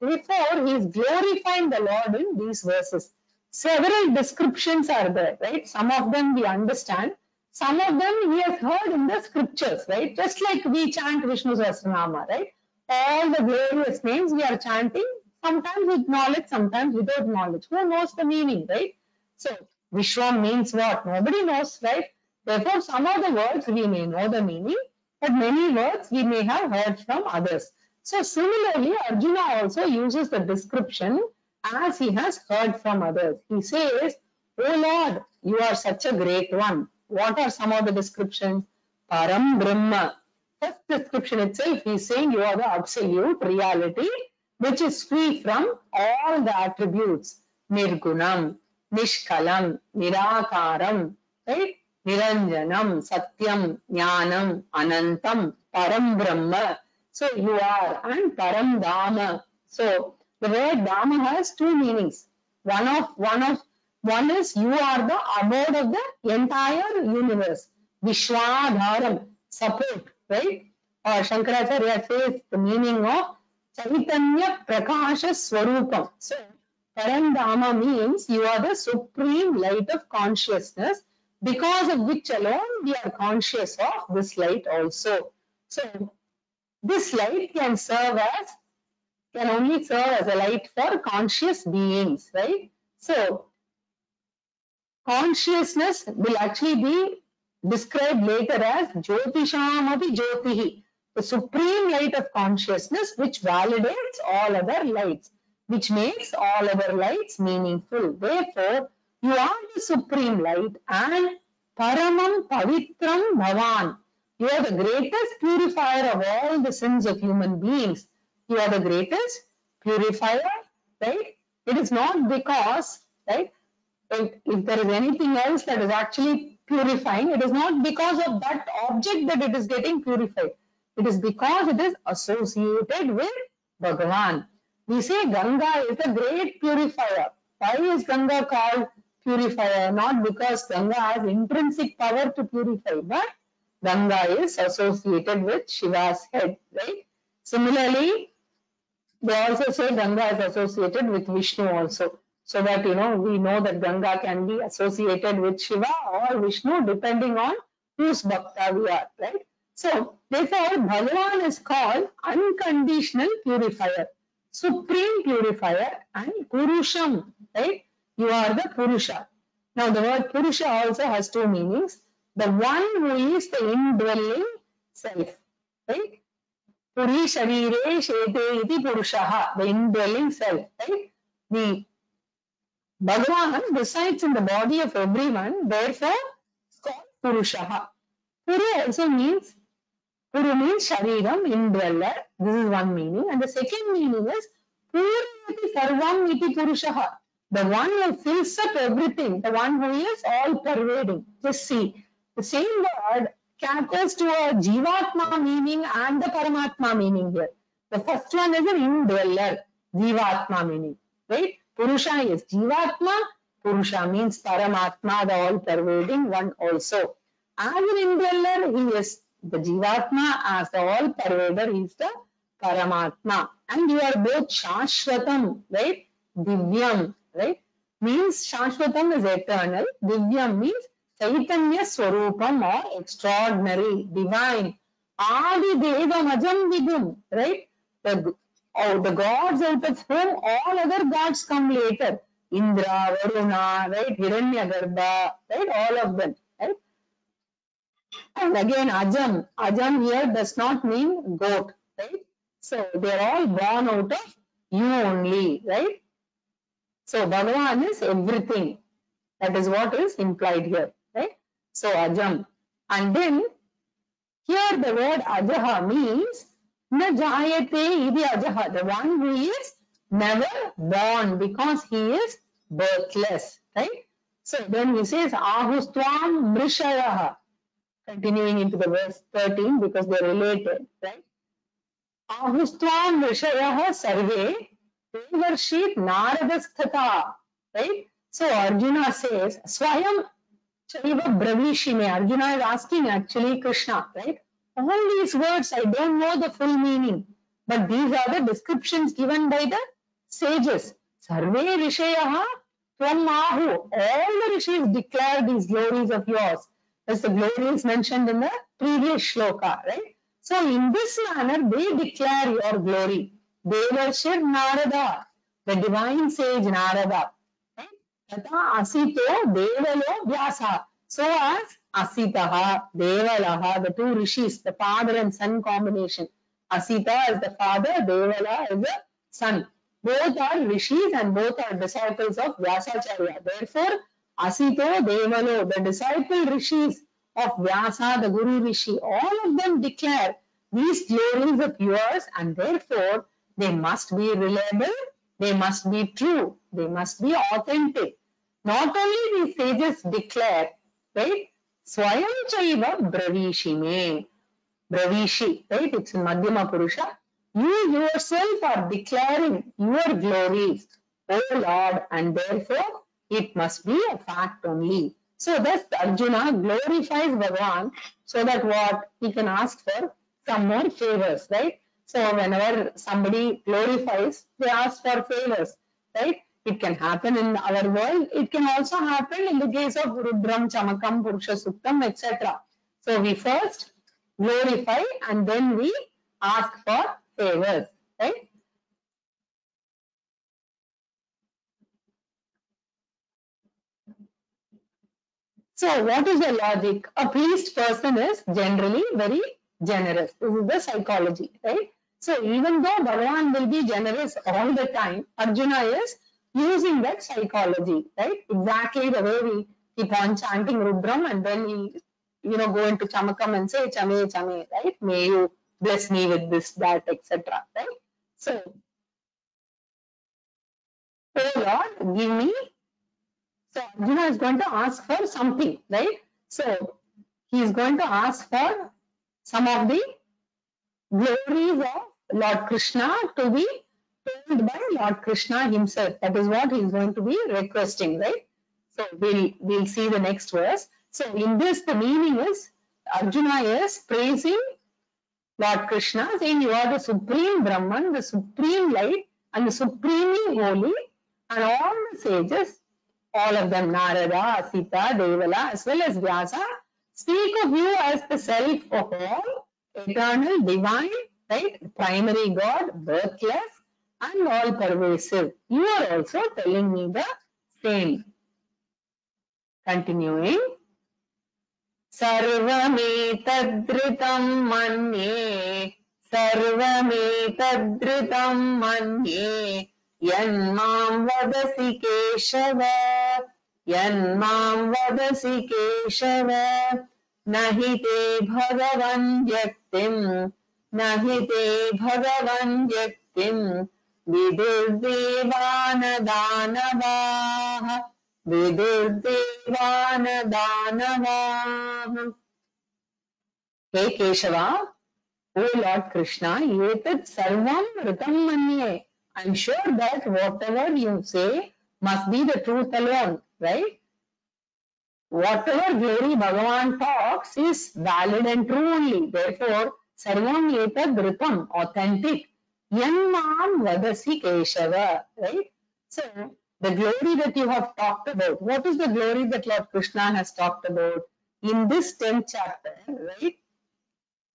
Therefore, he is glorifying the Lord in these verses. Several descriptions are there, right? Some of them we understand, some of them we have heard in the scriptures, right? Just like we chant Vishnu Sahasranama, right? All the glorious names we are chanting, sometimes with knowledge, sometimes without knowledge. Who knows the meaning, right? So, Vishwam means what? Nobody knows, right? Therefore, some of the words we may know the meaning, but many words we may have heard from others. So, similarly, Arjuna also uses the description as he has heard from others. He says, "Oh Lord, you are such a great one." What are some of the descriptions? Param Brahma. First description itself, he is saying you are the absolute reality, which is free from all the attributes. Nirgunam, Nishkalam, Nirakaram, right? Niranjanam, Satyam, Jnanam, Anantam, Param Brahma. So you are, and Param Dhamma. So the word Dhamma has two meanings. One is you are the abode of the entire universe. Vishwadharam, support, right? Or Shankaracharya says the meaning of Chaitanya Prakasha Swarupam. So Parandama means you are the supreme light of consciousness, because of which alone we are conscious of this light also. So this light can only serve as a light for conscious beings, right? So consciousness will actually be described later as Jyotishamati Jyotihi, the supreme light of consciousness which validates all other lights, which makes all other lights meaningful. Therefore, you are the supreme light and Paramam Pavitram Bhavan. You are the greatest purifier of all the sins of human beings. You are the greatest purifier, right? It is not because, right? If there is anything else that is actually purifying, it is not because of that object that it is getting purified. It is because it is associated with Bhagavan. We say Ganga is a great purifier. Why is Ganga called purifier? Not because Ganga has intrinsic power to purify, but Ganga is associated with Shiva's head, right? Similarly, they also say Ganga is associated with Vishnu also. So that, we know that Ganga can be associated with Shiva or Vishnu depending on whose bhakta we are, right? So, therefore, Bhagavan is called unconditional purifier, supreme purifier and Purusham, right? You are the Purusha. Now, the word Purusha also has two meanings. The one who is the indwelling self, right? Puri Sharire Shete Iti Purushaha, the indwelling self, right? The Bhagavan resides in the body of everyone, therefore it's called Purushaha. Puru means Shariram, indweller. This is one meaning. And the second meaning is Puriyati Sarvam Iti Purushaha. The one who fills up everything, the one who is all pervading. Just see, the same word caters to a Jivatma meaning and the Paramatma meaning here. The first one is an indweller, Jivatma meaning, right? Purusha is Jivatma, Purusha means Paramatma, the all pervading one also. As an indweller, he is the Jivatma, as the all pervader, he is the Paramatma. And you are both Shashvatam, right? Divyam, right? Means Shashvatam is eternal. Divyam means Chaitanya Swarupam or extraordinary, divine. Adi Devam Ajam Vidum, right? The gods out of whom all other gods come later. Indra, Varuna, right? Hiranyagarbha, right? All of them, right? And again, Ajam. Ajam here does not mean goat, right? So they're all born out of you only, right? So Bhagavan is everything. That is what is implied here, right? So Ajam. And then here the word Ajaha means Na Jayate Idi Ajaha, the one who is never born because he is birthless, right? So then he says Ahustvam Mrishayaha. continuing into the verse 13 because they're related, right? Ahustvam Rishayah Sarve Devarshit Naradasthatha, right? So Arjuna says, Swayam Chaiva Bravishime. Arjuna is asking actually Krishna, right? All these words, I don't know the full meaning, but these are the descriptions given by the sages. Sarve Rishayaha Tvam Ahu. All the rishis declare these glories of yours. As the glories mentioned in the previous shloka, right? So in this manner, they declare your glory. Devarshir Narada, the divine sage Narada. Right? Tata Asito Devalo Vyasa. So as Asitaha, Devalaha, the two rishis, the father and son combination. Asita is the father, Devala is the son. Both are rishis and both are disciples of Vyasacharya. Therefore, Asito Devalo, the disciple rishis of Vyasa, the Guru Rishi, all of them declare these glories of yours, and therefore they must be reliable, they must be true, they must be authentic. Not only these sages declare, right? Swayam Chaiva Bravishime. Bravishi, right? It's in Madhyama Purusha. You yourself are declaring your glories, O Lord, and therefore it must be a fact only. So thus Arjuna glorifies Bhagavan so that what? He can ask for some more favors, right? So whenever somebody glorifies, they ask for favors, right? It can happen in our world. It can also happen in the case of Rudram, Chamakam, Purusha Suktam, etc. So we first glorify and then we ask for favors, right? So what is the logic? A pleased person is generally very generous. This is the psychology, right? So even though Bhagavan will be generous all the time, Arjuna is using that psychology, right? Exactly the way we keep on chanting Rudram and then we, go into Chamakam and say Chame Chame, right? May you bless me with this, that, etc. Right? So, oh Lord, give me. So Arjuna is going to ask for something, right? So he is going to ask for some of the glories of Lord Krishna to be told by Lord Krishna himself. That is what he is going to be requesting, right? So we'll see the next verse. So in this, the meaning is Arjuna is praising Lord Krishna, saying you are the supreme Brahman, the supreme light, and the supremely holy, and all the sages, all of them, Narada, Sita, Devala, as well as Vyasa, speak of you as the self of all, eternal, divine, right? Primary God, birthless, and all pervasive. You are also telling me the same. Continuing. सर्वमेतद्धृतं मन्ये सर्वमेतद्धृतं मन्ये यन्मां वदसि केशव यन्मां वदसि केशव न हि ते भगवन् व्यक्तिं न हि ते भगवन् व्यक्तिं विदुर्देवानदानवाः विदुर्देवान दानवाः. Hey Keshava, O Lord Krishna, etat sarvam ritam manye. I'm sure that whatever you say must be the truth alone, right? Whatever glory Bhagavan talks is valid and true only. Therefore, sarvam etat ritam, authentic. Yanmam vadasi Keshava, right? So, the glory that you have talked about, what is the glory that Lord Krishna has talked about? In this 10th chapter, right?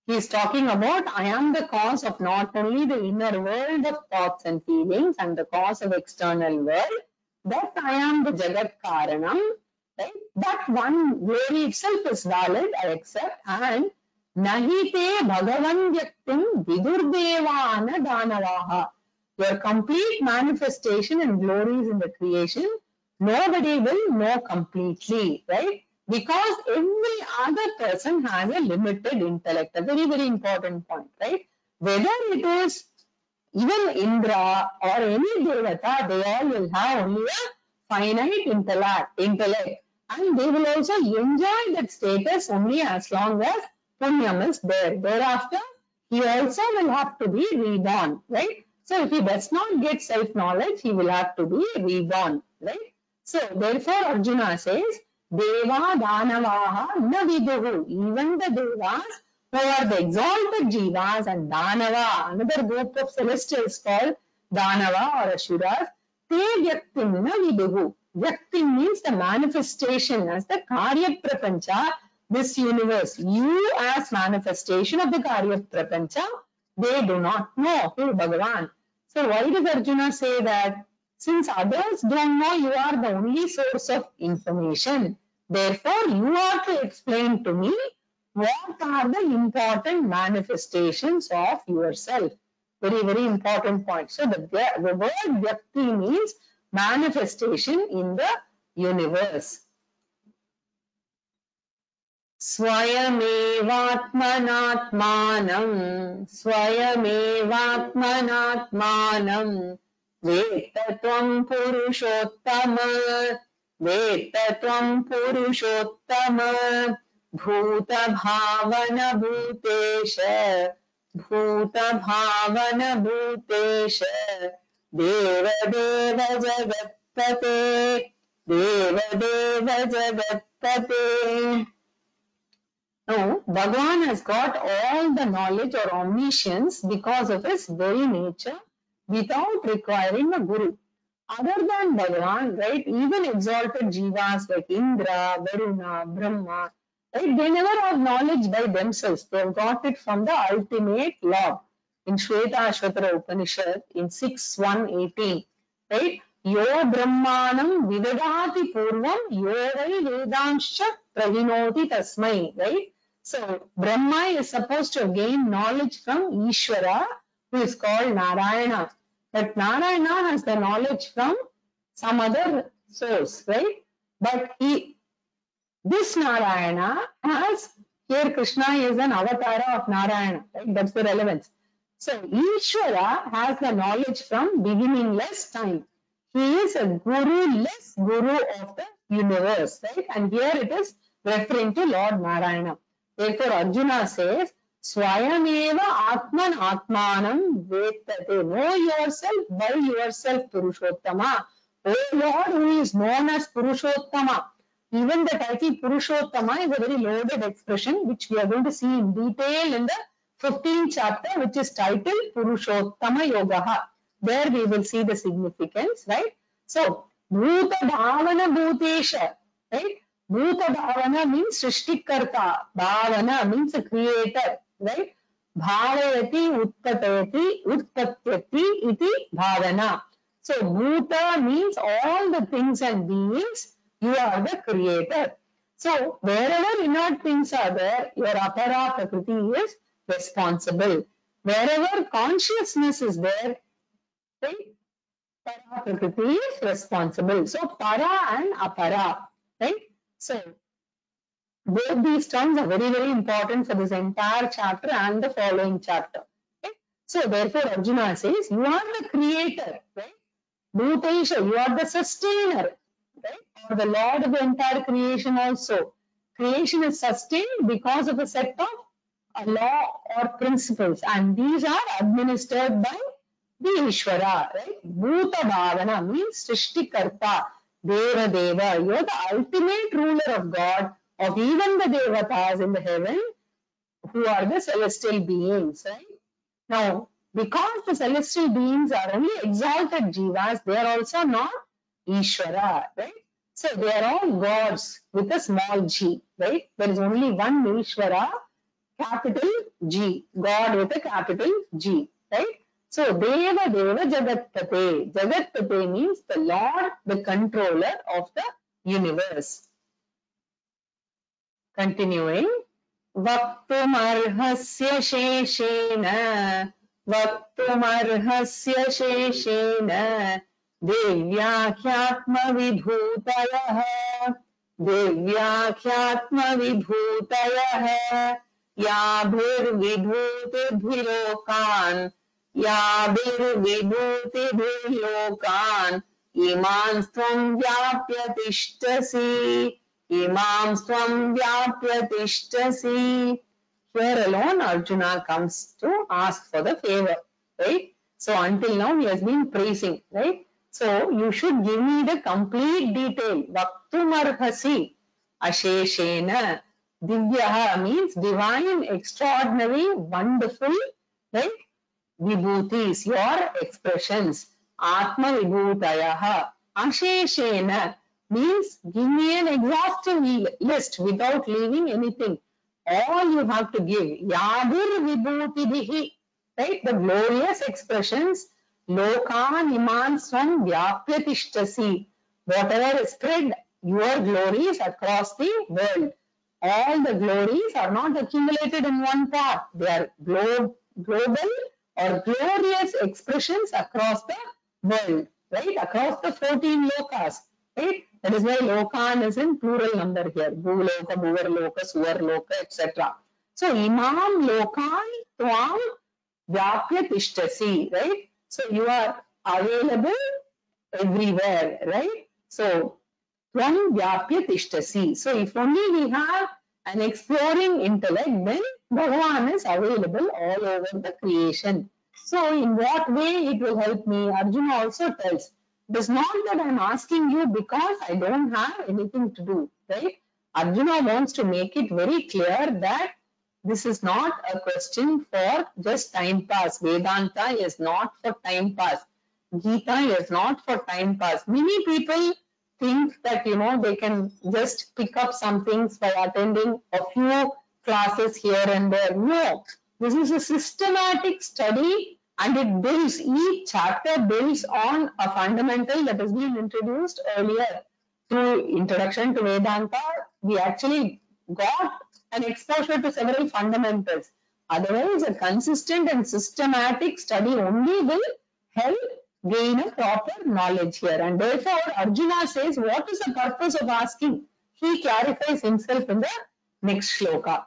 He is talking about, I am the cause of not only the inner world of thoughts and feelings and the cause of external world, that I am the Jagat Karanam, right? That one glory itself is valid, I accept, and Nahite Bhagavan Vyaktim Vidurdevana Danavaha. Your complete manifestation and glories in the creation, nobody will know completely, right? Because every other person has a limited intellect, a very, very important point, right? Whether it is even Indra or any Devata, they all will have only a finite intellect. and they will also enjoy that status only as long as punyam is there. Thereafter, he also will have to be reborn, right? So if he does not get self-knowledge, he will have to be reborn, right? So therefore Arjuna says, Deva Danavaha na viduhu. Even the Devas who are the exalted Jivas and Danava, another group of celestials called Danava or Asuras, te vyaktim na viduhu. Vyaktim means the manifestation as the Karya Prapancha, this universe. You as manifestation of the Karya Prapancha, they do not know who Bhagavan. So why does Arjuna say that? Since others don't know, you are the only source of information. Therefore, you are to explain to me what are the important manifestations of yourself. Very, very important point. So the word Vyakti means manifestation in the universe. Swayamevātmanātmānam Veta tvam Purushottama Bhuta Bhavana Bhutesha Deva Deva Jagatpate. No, Bhagavan has got all the knowledge or omniscience because of his very nature without requiring a guru. Other than Bhagavan, right, even exalted jivas like Indra, Varuna, Brahma, right, they never have knowledge by themselves. They have got it from the ultimate Lord. In Shvetashvatara Upanishad, in 6.1.18, right, Yo Brahmanam Vidadati Purvam Yo Vai Vedanscha Pravinoti Tasmai, right? So Brahma is supposed to gain knowledge from Ishvara, who is called Narayana. But Narayana has the knowledge from some other source, right? But this Narayana has, here Krishna is an avatar of Narayana, right? That's the relevance. So Ishvara has the knowledge from beginningless time. He is a guru-less guru of the universe, right? And here it is referring to Lord Narayana. Therefore Arjuna says, Swayameva Atman Atmanam Vetate. Know yourself by yourself, Purushottama. O Lord, who is known as Purushottama. Even the title Purushottama is a very loaded expression which we are going to see in detail in the 15th chapter, which is titled Purushottama Yogaha. There we will see the significance, right? So, Bhuta Bhavana Bhutesha, right? Bhuta Bhavana means Srishtikarta. Bhavana means a creator, right? Bhavayati Utpatyati iti Bhavana. So, Bhuta means all the things and beings. You are the creator. So, wherever inert things are there, your apara prakriti is responsible. Wherever consciousness is there, right, para prakriti is responsible. So, para and apara, right? So, both these terms are very, very important for this entire chapter and the following chapter. Okay? So, therefore, Arjuna says, you are the creator, right? Bhutesha, you are the sustainer, right? Or the Lord of the entire creation also. Creation is sustained because of a set of a law or principles, and these are administered by the Ishvara, right? Bhuta Bhavana means Srishtikarta, Deva Deva. You are the ultimate ruler of God, of even the Devatas in the heaven, who are the celestial beings, right? Now, because the celestial beings are only exalted jivas, they are also not Ishvara, right? So they are all gods with a small g, right? There is only one Ishvara, capital G, God with a capital G, right? So Deva Deva Jagatpate. Jagatpate means the Lord, the controller of the universe. Continuing. Vaktumarhasya sheshena Devyakhyatma vibhutayah Yabhir vibhutibhilokan Iman stvam vyapya tishtasi. Imam swam vyapya tishtasi. Here alone Arjuna comes to ask for the favor, right? So until now he has been praising, right? So you should give me the complete detail. Vaktumarhasi asheshena. Divyaha means divine, extraordinary, wonderful, right? Vibhutis, your expressions. Atma vibhutayaha. Asheshena means give me an exhaustive list without leaving anything. All you have to give. Yadir vibhutidihi. Right? The glorious expressions. Lokan iman swam vyapyatishtasi. Whatever is spread your glories across the world. All the glories are not accumulated in one part. They are global or glorious expressions across the world, right? Across the 14 lokas, right? That is why lokan is in plural number here. Bhuloka, Bhuvarloka, Suvarloka, etc. So imam lokan tvam vyapya tishtasi, right? So you are available everywhere, right? So Tvam vyapya tishtasi. So if only we have an exploring intellect, then Bhagavan is available all over the creation. So in what way it will help me? Arjuna also tells, it is not that I am asking you because I don't have anything to do, right? Arjuna wants to make it very clear that this is not a question for just time pass. Vedanta is not for time pass. Gita is not for time pass. Many people think that they can just pick up some things by attending a few classes here and there. No, this is a systematic study and it builds, each chapter builds on a fundamental that has been introduced earlier. Through introduction to Vedanta, we actually got an exposure to several fundamentals. Otherwise, a consistent and systematic study only will help gain a proper knowledge here. And therefore, Arjuna says, what is the purpose of asking? He clarifies himself in the next shloka.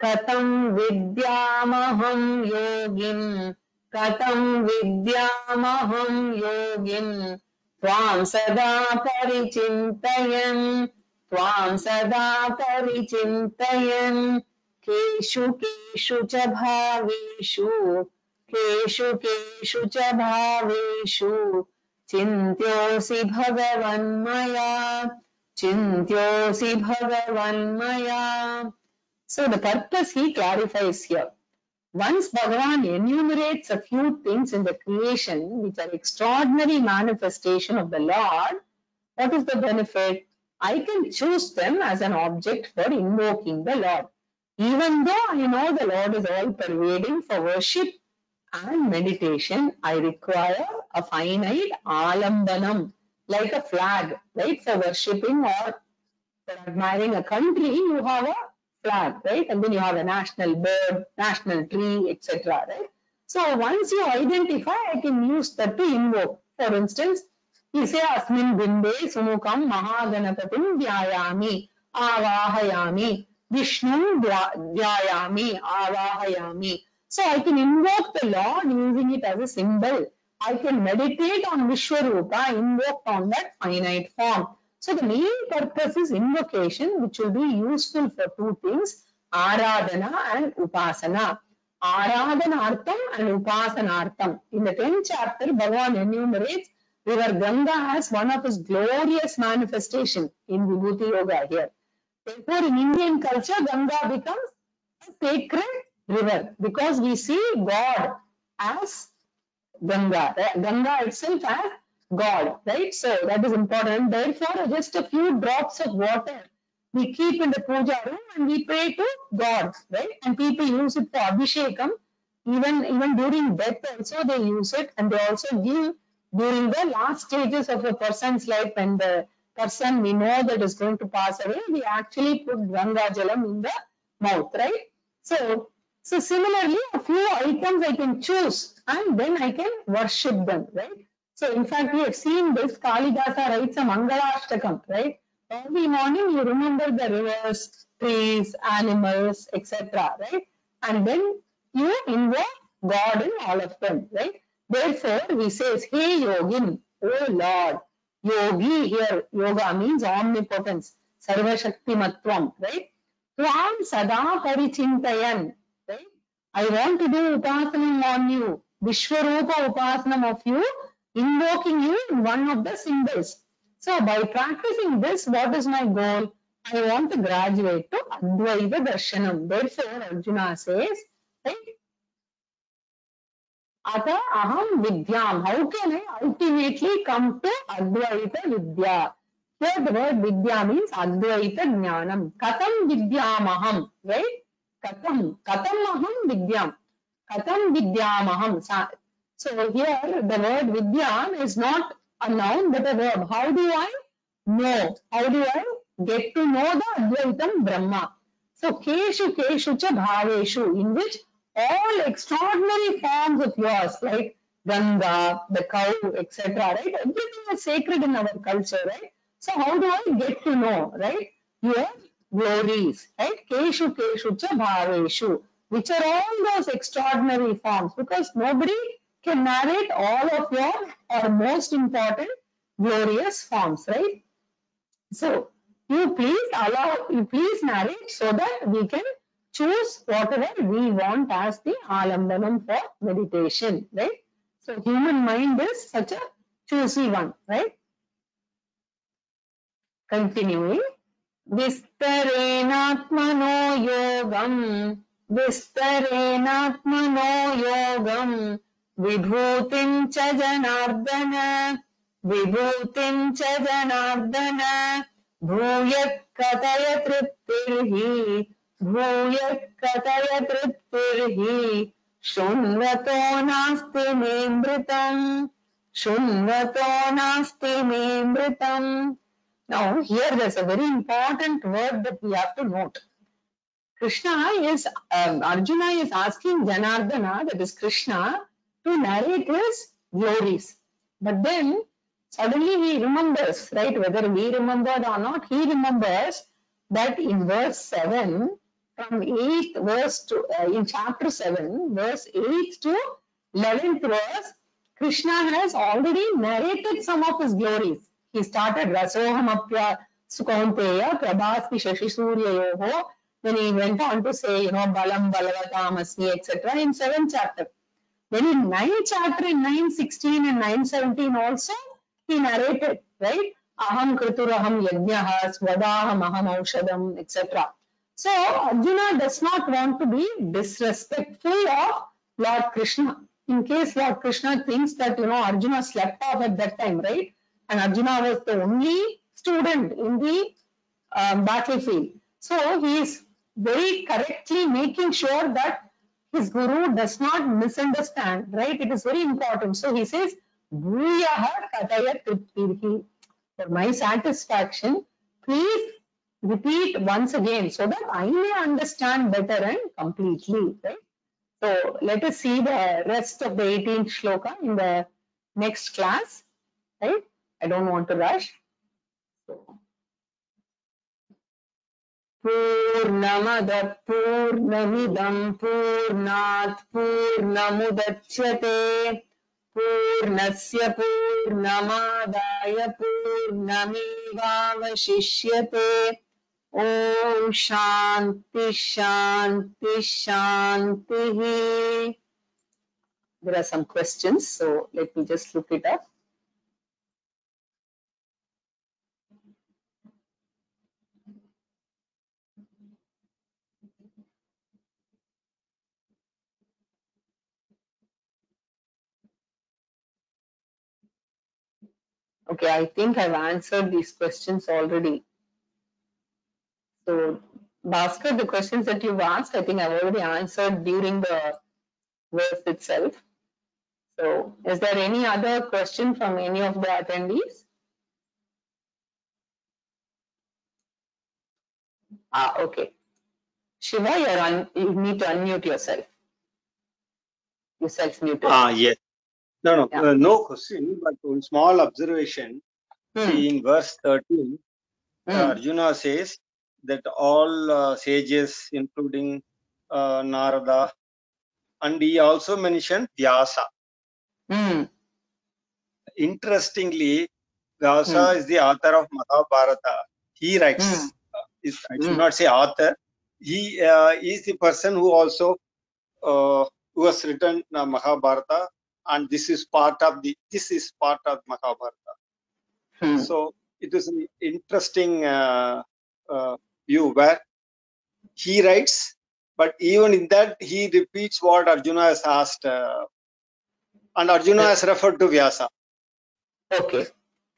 Katam vidyamaham yogin, katam vidyamaham yogin, tvam sada parichintayan, tvam sada parichintayan, keshu keshu cha bhaveshu, keshu keshu cha bhaveshu, chintyosi bhagavan maya, chintyosi bhagavan maya. So the purpose he clarifies here. Once Bhagavan enumerates a few things in the creation which are extraordinary manifestation of the Lord, what is the benefit? I can choose them as an object for invoking the Lord. Even though I know the Lord is all pervading for worship and meditation, I require a finite alambanam, like a flag, right? For worshipping or for admiring a country, you have a flag, right? And then you have a national bird, national tree, etc. Right? So once you identify, I can use that to invoke. For instance, you say Asmin Binde Sumukam Mahaganapatim Vyayami Avahayami Vishnu Vyayami Avahayami. So I can invoke the Lord using it as a symbol. I can meditate on Vishwarupa invoked on that finite form. So the main purpose is invocation, which will be useful for two things, Aradhana and Upasana. Aradhanartham and Upasanartham. In the 10th chapter, Bhagavan enumerates River Ganga as one of his glorious manifestations in Vibhuti Yoga here. Therefore, in Indian culture, Ganga becomes a sacred river because we see God as Ganga, Ganga itself as God, right? So that is important. Therefore, just a few drops of water we keep in the puja room and we pray to God, right? And people use it for abhishekam. Even during death also they use it, and they also give during the last stages of a person's life when the person we know that is going to pass away, we actually put Ganga Jalam in the mouth, right? So similarly, a few items I can choose and then I can worship them, right? So in fact, we have seen this, Kalidasa writes a Mangalashtakam, right? Every morning you remember the rivers, trees, animals, etc., right? And then you invoke God in all of them, right? Therefore, he says, Hey Yogin, O Lord, Yogi, here yoga means omnipotence, sarva shaktimatvam, right? Tvam sada parichintayan, right? I want to do upasanam on you, Vishwarupa upasanam of you, invoking you in one of the symbols. So by practicing this, what is my goal? I want to graduate to Advaita Darshanam. Therefore, Arjuna says, right? Ata aham vidyam. How can I ultimately come to Advaita Vidya? Here the word Vidya means Advaita Jnanam. Katam Vidyamaham, right? Katam aham Vidyam. Katam Vidyamaham. So here the word Vidya is not a noun but a verb. How do I know? How do I get to know the Advaitam Brahma? So keshu cha bhaveshu, in which all extraordinary forms of yours, like Ganga, the cow, etc., right? Everything is sacred in our culture, right? So how do I get to know, right? Your glories, right? Keshu cha bhaveshu, which are all those extraordinary forms, because nobody can narrate all of your or most important glorious forms, right? So you please narrate so that we can choose whatever we want as the alambanam for meditation, right? So human mind is such a choosy one, right? Continuing. विस्तरेणात्मनो योगम् विस्तरेणात्मनो योगम् विभूतिम् च जनार्दन विभूतिम् च जनार्दन भूयः कथय तृप्तिर्हि भूयः कथय तृप्तिर्हि शृण्वतो नास्ति मेऽमृतम् शृण्वतो नास्ति मेऽमृतम्. Now, here there's a very important word that we have to note. Arjuna is asking Janardana, that is Krishna, to narrate his glories. But then, suddenly he remembers, right, whether we remembered or not, he remembers that in verse 7, from 8th verse to, in chapter 7, verse 8 to 11th verse, Krishna has already narrated some of his glories. He started Rasohamapya Sukaunteya Prabhasmi Shashi Suryayoho. Then he went on to say, Balam Balavatam etc. in 7th chapter. Then in 9th chapter, in 9:16 and 9:17 also, he narrated, right? Aham Krituraham Yajnaha Swadaham Aham Aushadam, etc. So Arjuna does not want to be disrespectful of Lord Krishna. In case Lord Krishna thinks that, Arjuna slept off at that time, right? And Arjuna was the only student in the battlefield. So he is very correctly making sure that his guru does not misunderstand, right? It is very important. So he says, Bhuyaha Kataya Triptirhi. For my satisfaction, please repeat once again so that I may understand better and completely, right? So let us see the rest of the 18th shloka in the next class, right? I don't want to rush. पूर्णमदः पूर्णमिदं पूर्णात् पूर्णमुदच्यते पूर्णस्य पूर्णमादाय पूर्णमेवावशिष्यते ॐ शान्ति शान्ति शान्तिः. There are some questions, so let me just look it up. Okay, I think I've answered these questions already. So, Bhaskar, the questions that you've asked, I think I've already answered during the verse itself. So, is there any other question from any of the attendees? Okay. Shiva, you need to unmute yourself. You self-muted. Yes. No, Yeah. no question, but one small observation. See, in verse 13, Arjuna says that all sages, including Narada, and he also mentioned Vyasa. Interestingly, Vyasa is the author of Mahabharata. He writes. I should not say author. He is the person who also who has written Mahabharata, and this is part of Mahabharata. So it is an interesting view where he writes, but even in that he repeats what Arjuna has asked, and Arjuna has referred to Vyasa. Okay,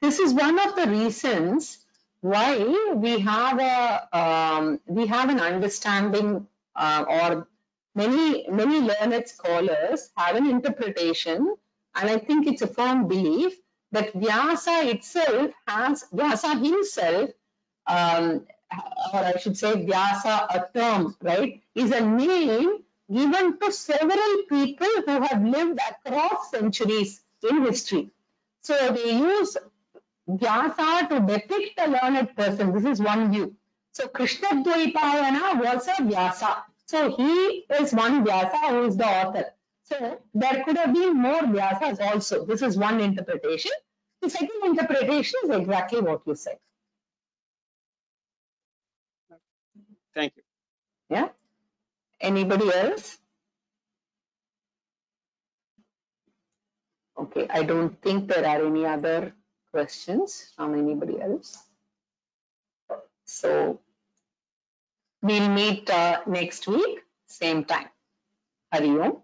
this is one of the reasons why we have an understanding, or many learned scholars have an interpretation, and I think it's a firm belief that Vyasa himself, or I should say Vyasa, a term, right, is a name given to several people who have lived across centuries in history. So they use Vyasa to depict a learned person. This is one view. So Krishna Dvaipayana was a Vyasa. So he is one Vyasa who is the author. So there could have been more Vyasas also. This is one interpretation. The second interpretation is exactly what you said. Thank you. Yeah. Anybody else? Okay, I don't think there are any other questions from anybody else. So we'll meet next week, same time. Hari Om.